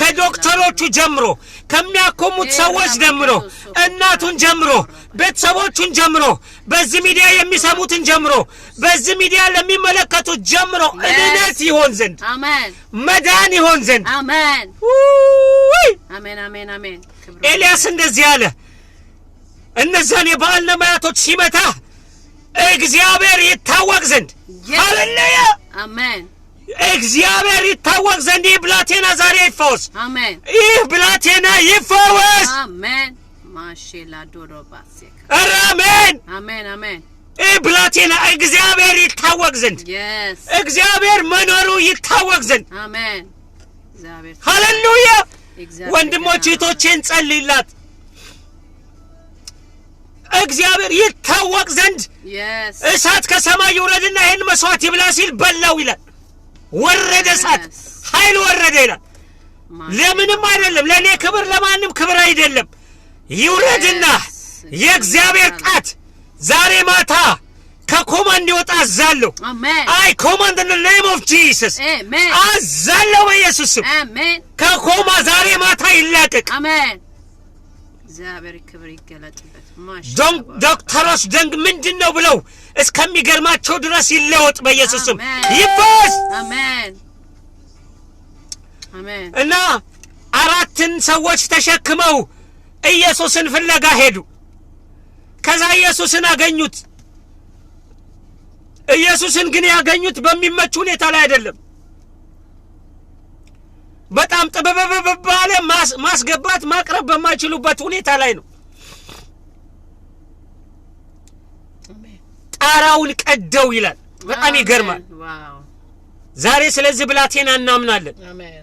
ከዶክተሮቹ ጀምሮ ከሚያቆሙት ሰዎች ጀምሮ እናቱን ጀምሮ ቤተሰቦቹን ጀምሮ በዚህ ሚዲያ የሚሰሙትን ጀምሮ በዚህ ሚዲያ ለሚመለከቱት ጀምሮ እድነት ይሆን ዘንድ አሜን መዳን ይሆን ዘንድ አሜን አሜን አሜን አሜን ኤልያስ እንደዚህ አለ እነዛን የበዓል ነቢያቶች ሲመታ እግዚአብሔር ይታወቅ ዘንድ ሃሌሉያ አሜን እግዚአብሔር ይታወቅ ዘንድ ብላቴና ዛሬ ይፈወስ አሜን ይህ ብላቴና ይፈወስ አሜን ማሼላ ዶሮባሴክ አሜን አሜን አሜን ይህ ብላቴና እግዚአብሔር ይታወቅ ዘንድ yes እግዚአብሔር መኖሩ ይታወቅ ዘንድ አሜን እግዚአብሔር ሃሌሉያ ወንድሞቼ እህቶቼን ጸልይላት እግዚአብሔር ይታወቅ ዘንድ yes እሳት ከሰማይ ይውረድና ይሄን መስዋዕት ይብላ ሲል በላው ይላል ወረደ እሳት ኃይል ወረደ ይላል ለምንም አይደለም ለኔ ክብር ለማንም ክብር አይደለም ይውረድና የእግዚአብሔር ጣት ዛሬ ማታ ከኮማንድ ይወጣ አዛለሁ አሜን I command in the name of Jesus አሜን አዛለሁ በኢየሱስ ስም አሜን ከኮማ ዛሬ ማታ ይላቀቅ አሜን እግዚአብሔር ክብር ይገለጥበት ዶክተሮች ደንግ ምንድነው ብለው እስከሚገርማቸው ድረስ ይለወጥ በኢየሱስ ስም ይፈስ አሜን አሜን እና አራትን ሰዎች ተሸክመው ኢየሱስን ፍለጋ ሄዱ ከዛ ኢየሱስን አገኙት ኢየሱስን ግን ያገኙት በሚመች ሁኔታ ላይ አይደለም በጣም ጥበበበ ባለ ማስገባት ማቅረብ በማይችሉበት ሁኔታ ላይ ነው ጣራውን ቀደው ይላል በጣም ይገርማል ዋው ዛሬ ስለዚህ ብላቴና እናምናለን አሜን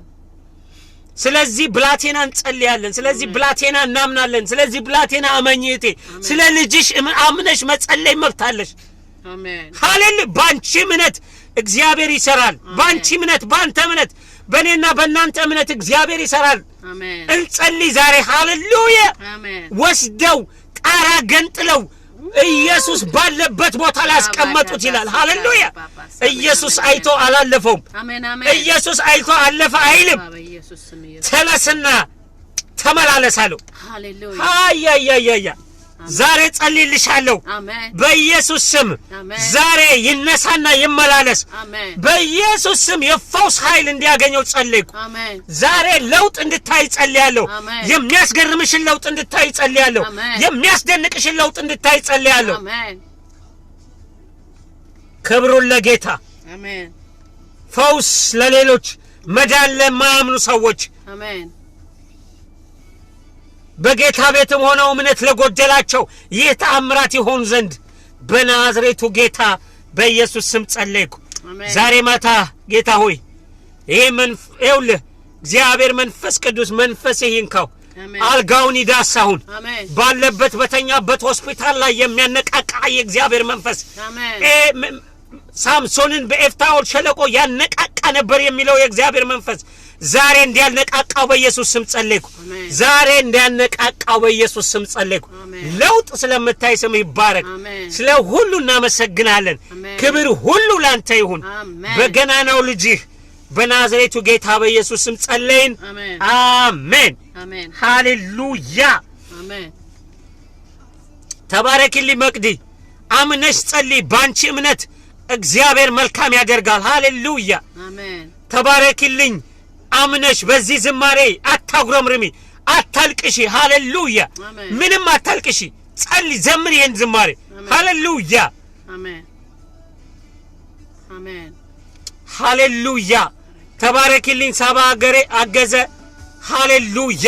ስለዚህ ብላቴና እንጸልያለን ስለዚህ ብላቴና እናምናለን ስለዚህ ብላቴና አመኝቴ ስለ ልጅሽ አምነሽ መጸለይ መብታለሽ አሜን ሃሌሉያ ባንቺ እምነት እግዚአብሔር ይሰራል ባንቺ እምነት ባንተ እምነት በእኔና በእናንተ እምነት እግዚአብሔር ይሰራል አሜን እንጸልይ ዛሬ ሃሌሉያ አሜን ወስደው ጣራ ገንጥለው ኢየሱስ ባለበት ቦታ ላይ አስቀመጡት ይላል ሃሌሉያ ኢየሱስ አይቶ አላለፈውም አሜን አሜን ኢየሱስ አይቶ አለፈ አይልም በኢየሱስ ስም ተለስና ተመላለሳለሁ ሃሌሉያ አያያያያ ዛሬ ጸልይልሻለሁ አሜን በኢየሱስ ስም ዛሬ ይነሳና ይመላለስ አሜን በኢየሱስ ስም የፈውስ ኃይል እንዲያገኘው ጸልይኩ አሜን ዛሬ ለውጥ እንድታይ ጸልያለሁ የሚያስገርምሽን ለውጥ እንድታይ ጸልያለሁ የሚያስደንቅሽን ለውጥ እንድታይ ጸልያለሁ አሜን ክብሩን ለጌታ አሜን ፈውስ ለሌሎች መዳን ለማያምኑ ሰዎች አሜን በጌታ ቤትም ሆነው እምነት ለጎደላቸው ይህ ተአምራት ይሆን ዘንድ በናዝሬቱ ጌታ በኢየሱስ ስም ጸለይኩ ዛሬ ማታ ጌታ ሆይ ይሄ ይኸውልህ እግዚአብሔር መንፈስ ቅዱስ መንፈስ ይንካው አልጋውን ይዳሳሁን ባለበት በተኛበት ሆስፒታል ላይ የሚያነቃቃ የእግዚአብሔር መንፈስ ሳምሶንን በኤፍታኦል ሸለቆ ያነቃቃ ነበር የሚለው የእግዚአብሔር መንፈስ ዛሬ እንዲያነቃቃው በኢየሱስ ስም ጸለይኩ ዛሬ እንዲያነቃቃው በኢየሱስ ስም ጸለይኩ ለውጥ ስለምታይ ስም ይባረክ ስለ ሁሉ እናመሰግናለን ክብር ሁሉ ላንተ ይሁን በገናናው ልጅህ በናዝሬቱ ጌታ በኢየሱስ ስም ጸለይን አሜን አሜን ሃሌሉያ አሜን ተባረክልኝ መቅዲ አምነሽ ጸልይ ባንቺ እምነት እግዚአብሔር መልካም ያደርጋል ሃሌሉያ አሜን ተባረክልኝ አምነሽ በዚህ ዝማሬ አታጉረምርሚ አታልቅሺ ሃሌሉያ ምንም አታልቅሺ ጸልይ ዘምሪ ይሄን ዝማሬ ሃሌሉያ አሜን አሜን ሃሌሉያ ተባረክልኝ ሳባ አገሬ አገዘ ሃሌሉያ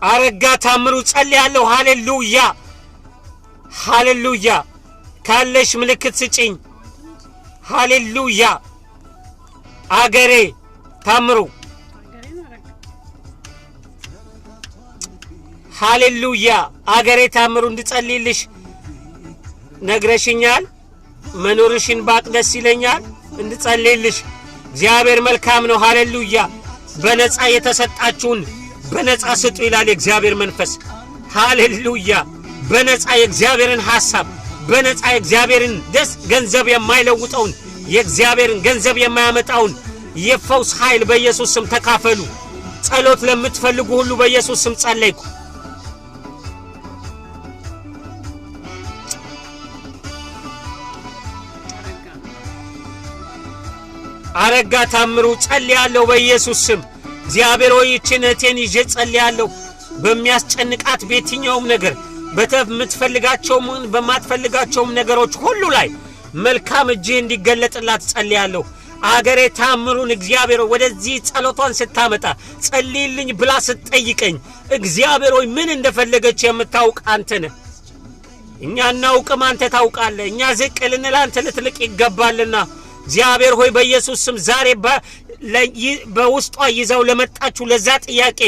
አረጋ ታምሩ ጸልያለሁ ሃሌሉያ ሃሌሉያ ካለሽ ምልክት ስጪኝ ሃሌሉያ አገሬ ታምሩ ሃሌሉያ አገሬ ታምሩ እንድጸልይልሽ ነግረሽኛል መኖርሽን ባቅደስ ይለኛል እንድጸልይልሽ እግዚአብሔር መልካም ነው ሃሌሉያ በነፃ የተሰጣችሁን በነፃ ስጡ ይላል እግዚአብሔር መንፈስ ሃሌሉያ በነፃ የእግዚአብሔርን ሐሳብ በነፃ የእግዚአብሔርን ደስ ገንዘብ የማይለውጠውን የእግዚአብሔርን ገንዘብ የማያመጣውን የፈውስ ኃይል በኢየሱስ ስም ተካፈሉ ጸሎት ለምትፈልጉ ሁሉ በኢየሱስ ስም ጸልይኩ አረጋ ታምሩ ጸልያለሁ በኢየሱስ ስም እግዚአብሔር ሆይ እቺነቴን ይዤ ጸልያለሁ በሚያስጨንቃት ቤትኛውም ነገር በተምትፈልጋቸውም በማትፈልጋቸውም ነገሮች ሁሉ ላይ መልካም እጅ እንዲገለጥላት ጸልያለሁ አገሬ ታምሩን እግዚአብሔር ወደዚህ ጸሎቷን ስታመጣ ጸልይልኝ ብላ ስትጠይቀኝ እግዚአብሔር ሆይ ምን እንደፈለገች የምታውቅ አንተ ነህ እኛ እናውቅም አንተ ታውቃለህ እኛ ዝቅ ልንል አንተ ልትልቅ ይገባልና እግዚአብሔር ሆይ በኢየሱስ ስም ዛሬ በውስጧ ይዘው ለመጣችሁ ለዛ ጥያቄ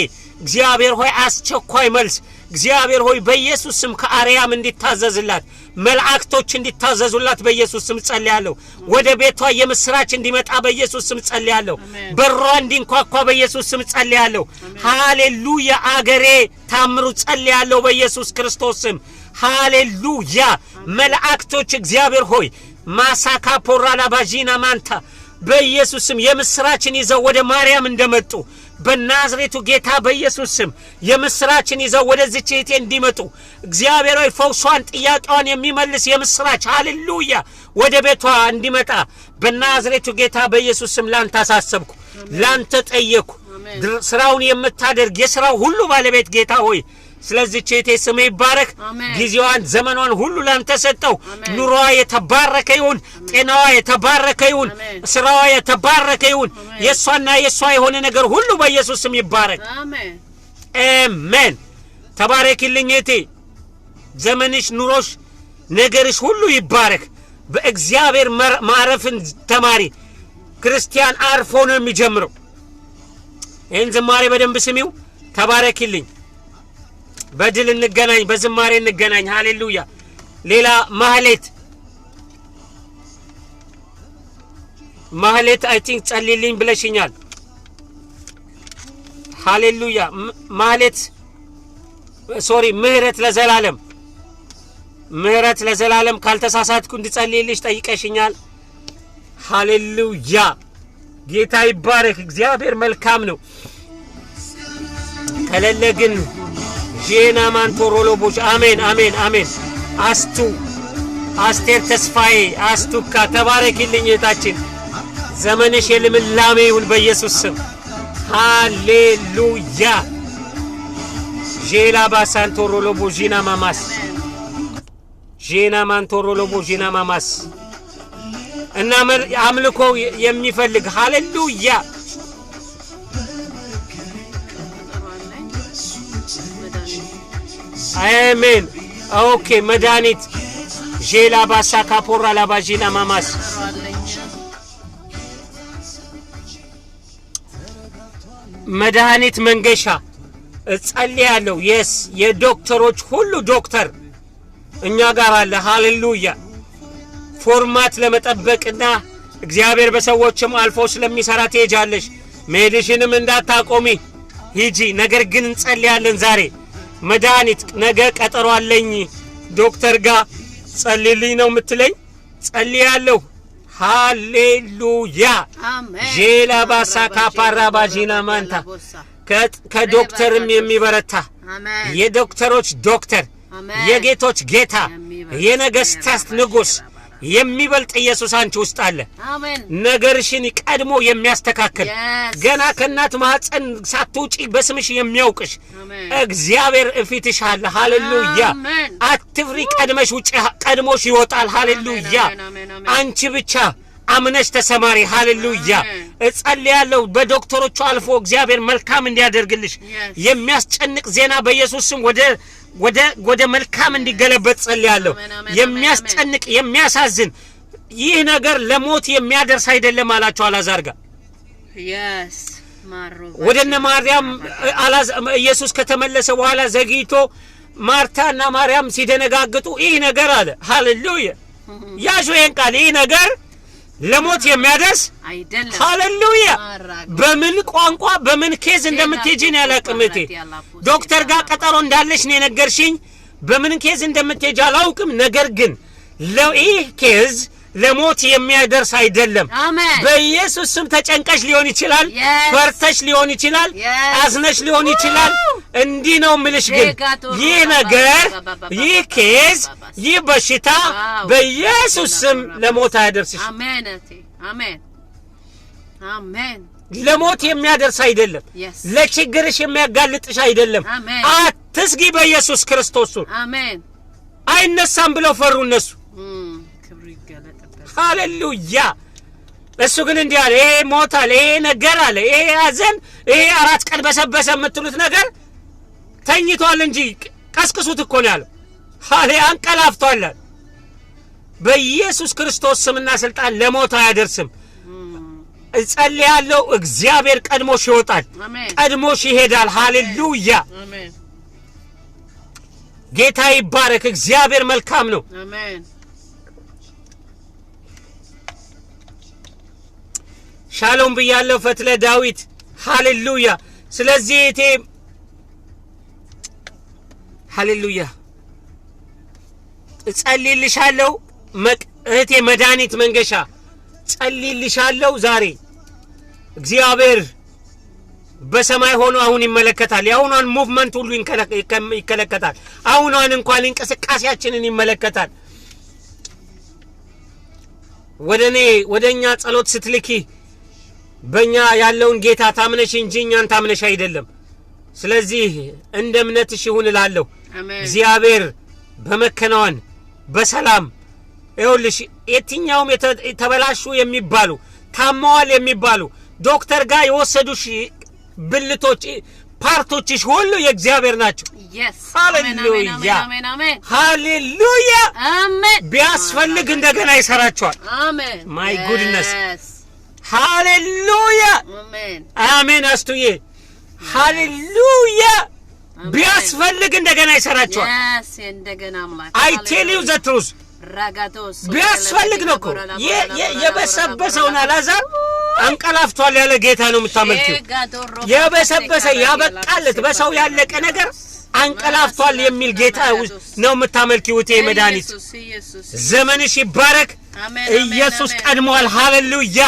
እግዚአብሔር ሆይ አስቸኳይ መልስ እግዚአብሔር ሆይ በኢየሱስ ስም ከአርያም እንዲታዘዝላት መላእክቶች እንዲታዘዙላት በኢየሱስ ስም ጸልያለሁ ወደ ቤቷ የምስራች እንዲመጣ በኢየሱስ ስም ጸልያለሁ በሯ እንዲንኳኳ በኢየሱስ ስም ጸልያለሁ ሃሌሉያ አገሬ ታምሩ ጸልያለሁ በኢየሱስ ክርስቶስ ስም ሃሌሉያ መላእክቶች እግዚአብሔር ሆይ ማሳካ ፖራላ ባጂና ማንታ በኢየሱስ ስም የምስራችን ይዘው ወደ ማርያም እንደመጡ በናዝሬቱ ጌታ በኢየሱስ ስም የምስራችን ይዘው ወደዚህ እህቴ እንዲመጡ እግዚአብሔር ሆይ ፈውሷን ጥያቄዋን የሚመልስ የምስራች ሃሌሉያ ወደ ቤቷ እንዲመጣ በናዝሬቱ ጌታ በኢየሱስ ስም ላንተ አሳሰብኩ ላንተ ጠየቅኩ ስራውን የምታደርግ የሥራው ሁሉ ባለቤት ጌታ ሆይ ስለዚህ እህቴ ስም ይባረክ ጊዜዋን ዘመኗን ሁሉ ላንተ ሰጠው ኑሮዋ የተባረከ ይሁን ጤናዋ የተባረከ ይሁን ስራዋ የተባረከ ይሁን የሷና የሷ የሆነ ነገር ሁሉ በኢየሱስ ስም ይባረክ አሜን አሜን ተባረክልኝ እህቴ ዘመንሽ ኑሮሽ ነገርሽ ሁሉ ይባረክ በእግዚአብሔር ማረፍን ተማሪ ክርስቲያን አርፎ ነው የሚጀምረው ይህን ዝማሬ በደንብ ስሚው ተባረክልኝ በድል እንገናኝ በዝማሬ እንገናኝ ሃሌሉያ ሌላ ማህሌት አይ ቲንክ ጸልይልኝ ብለሽኛል ሃሌሉያ ማህሌት ሶሪ ምህረት ለዘላለም ካልተሳሳትኩ እንድጸልይልሽ ጠይቀሽኛል ሃሌሉያ ጌታ ይባረክ እግዚአብሔር መልካም ነው ከሌለ ግን ጄና ማንቶሮሎቦች አሜን አሜን አሜን አስቴር ተስፋዬ አስቱካ ተባረክልኝ እህታችን ዘመንሽ የልምላሜ ይሁን በኢየሱስ ስም ሃሌሉያ ጄላ ባሳንቶሮሎቦ ጂና ማንቶሮሎቦ ጂና ማማስ እና አምልኮ የሚፈልግ ሃሌሉያ አሜን ኦኬ መድኃኒት ጄላ ባሳካ ፖራ ላባጂና ማማስ መድኃኒት መንገሻ ጸልያለሁ yes የዶክተሮች ሁሉ ዶክተር እኛ ጋር አለ ሃሌሉያ ፎርማት ለመጠበቅና እግዚአብሔር በሰዎችም አልፎ ስለሚሰራ ትሄጃለሽ ሜዲሲንም እንዳታቆሚ ሂጂ ነገር ግን እንጸልያለን ዛሬ መድኃኒት ነገ ቀጠሮ አለኝ ዶክተር ጋር ጸልይልኝ ነው የምትለኝ ጸልያለሁ ሃሌሉያ አሜን ጄላ ባሳካ ፓራባጂና ማንታ ከዶክተርም የሚበረታ አሜን የዶክተሮች ዶክተር የጌቶች ጌታ የነገስታት ንጉስ የሚበልጥ ኢየሱስ አንቺ ውስጥ አለ አሜን ነገርሽን ቀድሞ የሚያስተካክል ገና ከእናት ማህፀን ሳትውጪ በስምሽ የሚያውቅሽ እግዚአብሔር እፊትሽ አለ ሃሌሉያ አትፍሪ ቀድመሽ ውጪ ቀድሞሽ ይወጣል ሃሌሉያ አንቺ ብቻ አምነሽ ተሰማሪ ሃሌሉያ እጸልያለሁ በዶክተሮቹ አልፎ እግዚአብሔር መልካም እንዲያደርግልሽ የሚያስጨንቅ ዜና በኢየሱስ ስም ወደ መልካም እንዲገለበጥ ጸልያለሁ የሚያስጨንቅ የሚያሳዝን ይህ ነገር ለሞት የሚያደርስ አይደለም አላችሁ አላዛር ጋር ወደነ ማርያም ኢየሱስ ከተመለሰ በኋላ ዘግይቶ ማርታና ማርያም ሲደነጋግጡ ይህ ነገር አለ ሃሌሉያ ያጆየን ቃል ይህ ነገር ለሞት የሚያደርስ አይደለም ሃሌሉያ በምን ቋንቋ በምን ኬዝ እንደምትሄጂን ያላቅምቴ ዶክተር ጋር ቀጠሮ እንዳለሽ ነው ነገርሽኝ በምን ኬዝ እንደምትሄጂ አላውቅም ነገር ግን ለይህ ኬዝ ለሞት የሚያደርስ አይደለም በኢየሱስ ስም ተጨንቀሽ ሊሆን ይችላል ፈርተሽ ሊሆን ይችላል አዝነሽ ሊሆን ይችላል እንዲህ ነው ምልሽ ግን ይህ ነገር ይህ ኬዝ ይህ በሽታ በኢየሱስ ስም ለሞት አያደርስሽ አሜን አሜን አሜን ለሞት የሚያደርስ አይደለም ለችግርሽ የሚያጋልጥሽ አይደለም አትስጊ በኢየሱስ ክርስቶስ አሜን አይነሳም ብለው ፈሩ እነሱ ሃሌሉያ እሱ ግን እንዲህ አለ ይሄ ሞት አለ ይሄ ነገር አለ ይሄ አዘን ይሄ አራት ቀን በሰበሰ የምትሉት ነገር ተኝቷል እንጂ ቀስቅሱት እኮ ነው ያለው ሃሌ አንቀላፍቷል በኢየሱስ ክርስቶስ ስምና ስልጣን ለሞት አያደርስም እጸልያለሁ እግዚአብሔር ቀድሞሽ ይወጣል ቀድሞሽ ይሄዳል ሃሌሉያ አሜን ጌታ ይባረክ እግዚአብሔር መልካም ነው አሜን ሻሎም ብያለሁ ፈትለ ዳዊት ሃሌሉያ ስለዚህ እቴ ሃሌሉያ ጸልይልሻለሁ እቴ መድኃኒት መንገሻ ጸልይልሻለሁ ዛሬ እግዚአብሔር በሰማይ ሆኖ አሁን ይመለከታል ያሁኗን ሙቭመንት ሁሉ ይከለከታል አሁኗን እንኳን እንቅስቃሴያችንን ይመለከታል ወደኛ ጸሎት ስትልኪ በእኛ ያለውን ጌታ ታምነሽ እንጂ እኛን ታምነሽ አይደለም ስለዚህ እንደ እምነትሽ ይሁን እላለሁ እግዚአብሔር በመከናወን በሰላም ይኸውልሽ የትኛውም የተበላሹ የሚባሉ ታማዋል የሚባሉ ዶክተር ጋር የወሰዱሽ ብልቶች ፓርቶችሽ ሁሉ የእግዚአብሔር ናቸው ሃሌሉያ ሃሌሉያ አሜን ቢያስፈልግ እንደገና ይሰራቸዋል አሜን ማይ ጉድነስ ሃሌሉያ አሜን አሜን አስቱዬ ሃሌሉያ ቢያስፈልግ እንደገና ይሰራቸዋል እንደገና አምላክ አይ ቴል ዩ ዘ ትሩዝ ራጋቶስ ቢያስፈልግ ነው እኮ የበሰበሰውን አላዛር አንቀላፍቷል ያለ ጌታ ነው የምታመልኪው የበሰበሰ ያበቃለት በሰው ያለቀ ነገር አንቀላፍቷል የሚል ጌታ ነው የምታመልኪው እቴ መድኃኒት ዘመንሽ ይባረክ ኢየሱስ ቀድሟል ሃሌሉያ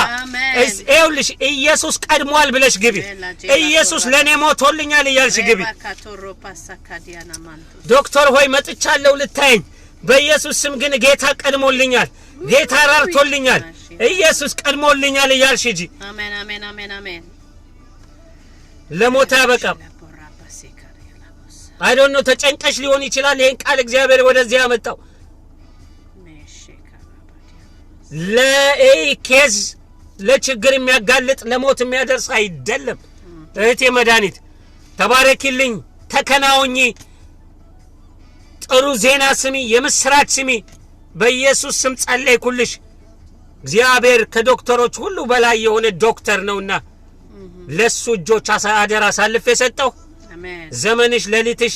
ይኸውልሽ ኢየሱስ ቀድሟል ብለሽ ግቢ ኢየሱስ ለኔ ሞቶልኛል እያልሽ ግቢ ዶክተር ሆይ መጥቻለሁ ልታየኝ በኢየሱስ ስም ግን ጌታ ቀድሞልኛል ጌታ ራርቶልኛል ኢየሱስ ቀድሞልኛል እያልሽ ሂጂ አሜን አሜን አሜን አሜን ለሞት አያበቃም አይ ዶንት ኖ ተጨንቀሽ ሊሆን ይችላል ይሄን ቃል እግዚአብሔር ወደዚህ ያመጣው ለኬዝ ለችግር የሚያጋልጥ ለሞት የሚያደርስ አይደለም እህቴ መድኃኒት ተባረኪልኝ ተከናውኚ ጥሩ ዜና ስሚ የምስራች ስሚ በኢየሱስ ስም ጸልይኩልሽ እግዚአብሔር ከዶክተሮች ሁሉ በላይ የሆነ ዶክተር ነውና ለሱ እጆች አደራ አሳልፌ ሰጠው አሜን ዘመንሽ ለሊትሽ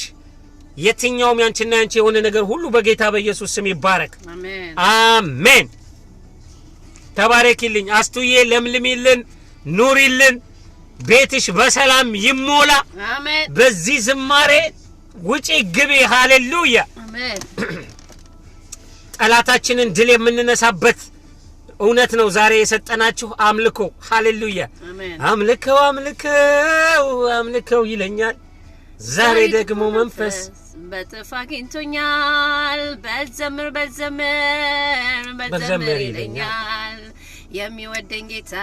የትኛውም ያንቺና ያንቺ የሆነ ነገር ሁሉ በጌታ በኢየሱስ ስም ይባረክ አሜን አሜን ተባረኪልኝ አስቱዬ ለምልሚልን ኑሪልን ቤትሽ በሰላም ይሞላ አሜን በዚህ ዝማሬ ውጪ ግቢ ሃሌሉያ አሜን ጠላታችንን ድል የምንነሳበት እውነት ነው ዛሬ የሰጠናችሁ አምልኮ ሃሌሉያ አሜን አምልከው ይለኛል ዛሬ ደግሞ መንፈስ በጥፋ አግኝቶኛል በዘምር ይለኛል የሚወደኝ ጌታ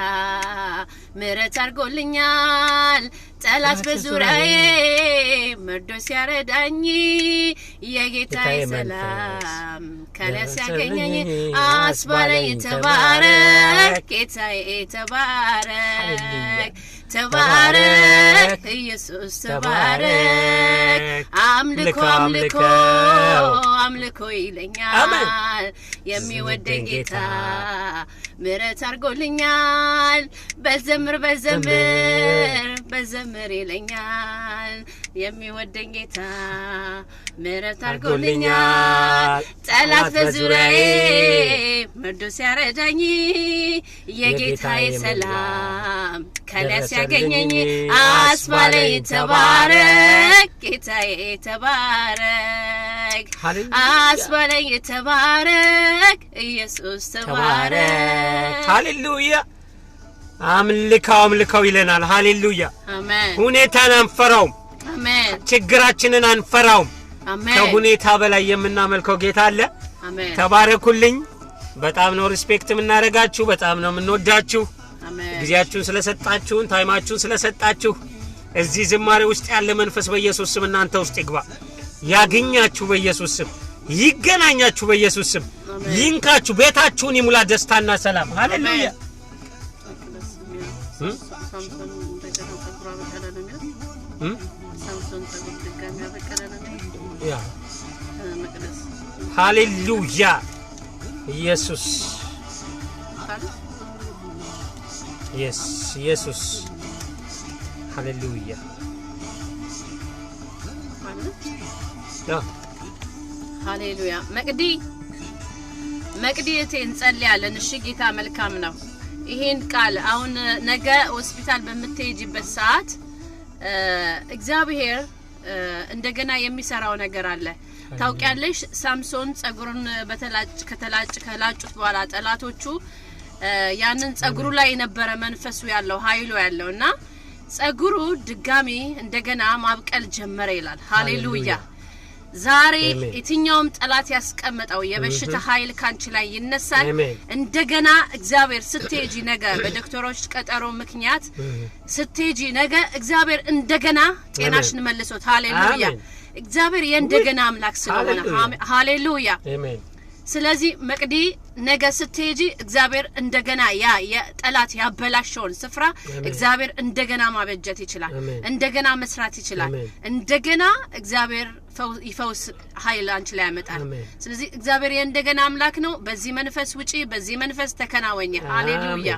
ምሕረት አድርጎልኛል ጠላት በዙሪያዬ መርዶ ሲያረዳኝ የጌታዬ ሰላም ከላይ ሲያገኘኝ አስባለኝ ተባረክ ጌታዬ ተባረክ ተባረክ ኢየሱስ ተባረክ አምልኮ ይለኛል የሚወደኝ ጌታ ምሕረት አድርጎልኛል በዘምር ይለኛል የሚወደኝ ጌታ ምሕረት አድርጎልኛል ጠላት በዙሪያዬ መርዶ ሲያረዳኝ የጌታዬ ሰላም ከላይ ሲያገኘኝ አስባለኝ ተባረክ ጌታዬ ተባረክ አስባለኝ ተባረክ ኢየሱስ ተባረክ ሃሌሉያ አምልካው ይለናል ሃሌሉያ አሜን ሁኔታን አንፈራውም አሜን ችግራችንን አንፈራውም አሜን ከሁኔታ በላይ የምናመልከው ጌታ አለ አሜን ተባረኩልኝ በጣም ነው ሪስፔክት የምናደርጋችሁ በጣም ነው የምንወዳችሁ አሜን ጊዜያችሁን ስለሰጣችሁን ታይማችሁን ስለሰጣችሁ እዚህ ዝማሬ ውስጥ ያለ መንፈስ በኢየሱስ ስም እናንተ ውስጥ ይግባ ያገኛችሁ በኢየሱስ ስም ይገናኛችሁ በኢየሱስ ስም ይንካችሁ ቤታችሁን ይሙላ ደስታና ሰላም ሃሌሉያ ሃሌሉያ ኢየሱስ ኢየሱስ ሃሌሉያ ሃሌሉያ መቅዲ እንጸልያለን እሺ ጌታ መልካም ነው ይሄን ቃል አሁን ነገ ሆስፒታል በመተይጂበት ሰዓት እግዚአብሔር እንደገና የሚሰራው ነገር አለ ታውቂያለሽ ሳምሶን ጸጉሩን ከላጩት በኋላ ጠላቶቹ ያንን ጸጉሩ ላይ የነበረ መንፈሱ ያለው ኃይሉ ያለውና ጸጉሩ ድጋሚ እንደገና ማብቀል ጀመረ ይላል ሃሌሉያ ዛሬ የትኛውም ጠላት ያስቀመጠው የበሽታ ኃይል ካንቺ ላይ ይነሳል እንደገና እግዚአብሔር ስትሄጂ ነገ በዶክተሮች ቀጠሮ ምክንያት ስትሄጂ ነገ እግዚአብሔር እንደገና ጤናሽን መልሶት ሃሌሉያ እግዚአብሔር የእንደገና አምላክ ስለሆነ ሃሌሉያ አሜን ስለዚህ መቅዲ ነገ ስትሄጂ እግዚአብሔር እንደገና የጠላት ያበላሽውን ስፍራ እግዚአብሔር እንደገና ማበጀት ይችላል እንደገና መስራት ይችላል እንደገና እግዚአብሔር ይፈውስ ኃይል አንቺ ላይ ያመጣል ስለዚህ እግዚአብሔር የእንደገና አምላክ ነው በዚህ መንፈስ ውጪ በዚህ መንፈስ ተከናወኘ ሃሌሉያ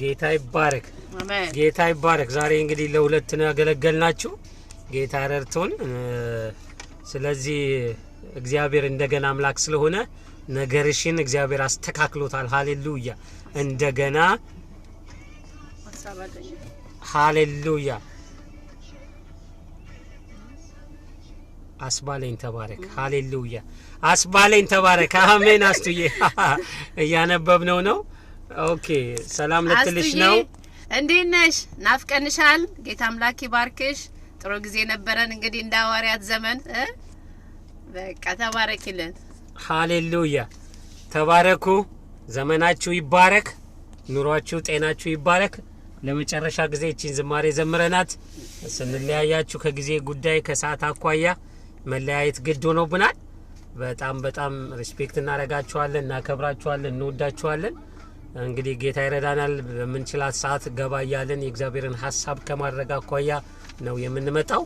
ጌታ ይባረክ አሜን ጌታ ይባረክ ዛሬ እንግዲህ ለሁለት ነው ያገለገልናችሁ ጌታ ረድቶን ስለዚህ እግዚአብሔር እንደገና አምላክ ስለሆነ ነገርሽን እግዚአብሔር አስተካክሎታል ሃሌሉያ እንደገና ሃሌሉያ አስባለኝ ተባረክ ሃሌሉያ አስባለኝ ተባረክ አሜን አስቱዬ እያነበብነው ነው ኦኬ ሰላም ልትልሽ ነው እንዴት ነሽ ናፍቀንሻል ጌታ አምላክ ይባርክሽ ጥሩ ጊዜ ነበረን እንግዲህ እንደ ሐዋርያት ዘመን በቃ ተባረክልን ሃሌሉያ ተባረኩ ዘመናችሁ ይባረክ ኑሯችሁ ጤናችሁ ይባረክ ለመጨረሻ ጊዜ እቺን ዝማሬ ዘምረናት ስንለያያችሁ ከጊዜ ጉዳይ ከሰዓት አኳያ መለያየት ግድ ሆኖብናል በጣም ሪስፔክት እናረጋችኋለን እናከብራችኋለን እንወዳችኋለን እንግዲህ ጌታ ይረዳናል በመንችላት ሰዓት ገባ ያለን የእግዚአብሔርን ሐሳብ ከማድረግ አኳያ ነው የምንመጣው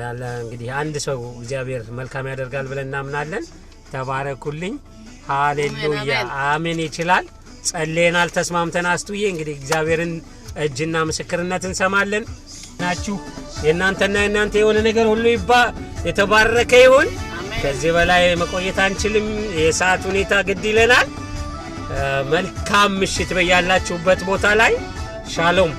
ያለ እንግዲህ አንድ ሰው እግዚአብሔር መልካም ያደርጋል ብለን እናምናለን ተባረኩልኝ ሃሌሉያ አሜን ይችላል ጸልየናል ተስማምተን አስቱዬ እንግዲህ እግዚአብሔርን እጅና ምስክርነት እንሰማለን ናችሁ የናንተና የናንተ የሆነ ነገር ሁሉ የተባረከ ይሁን ከዚህ በላይ መቆየት አንችልም የሰዓት ሁኔታ ግድ ይለናል መልካም ምሽት በያላችሁበት ቦታ ላይ ሻሎም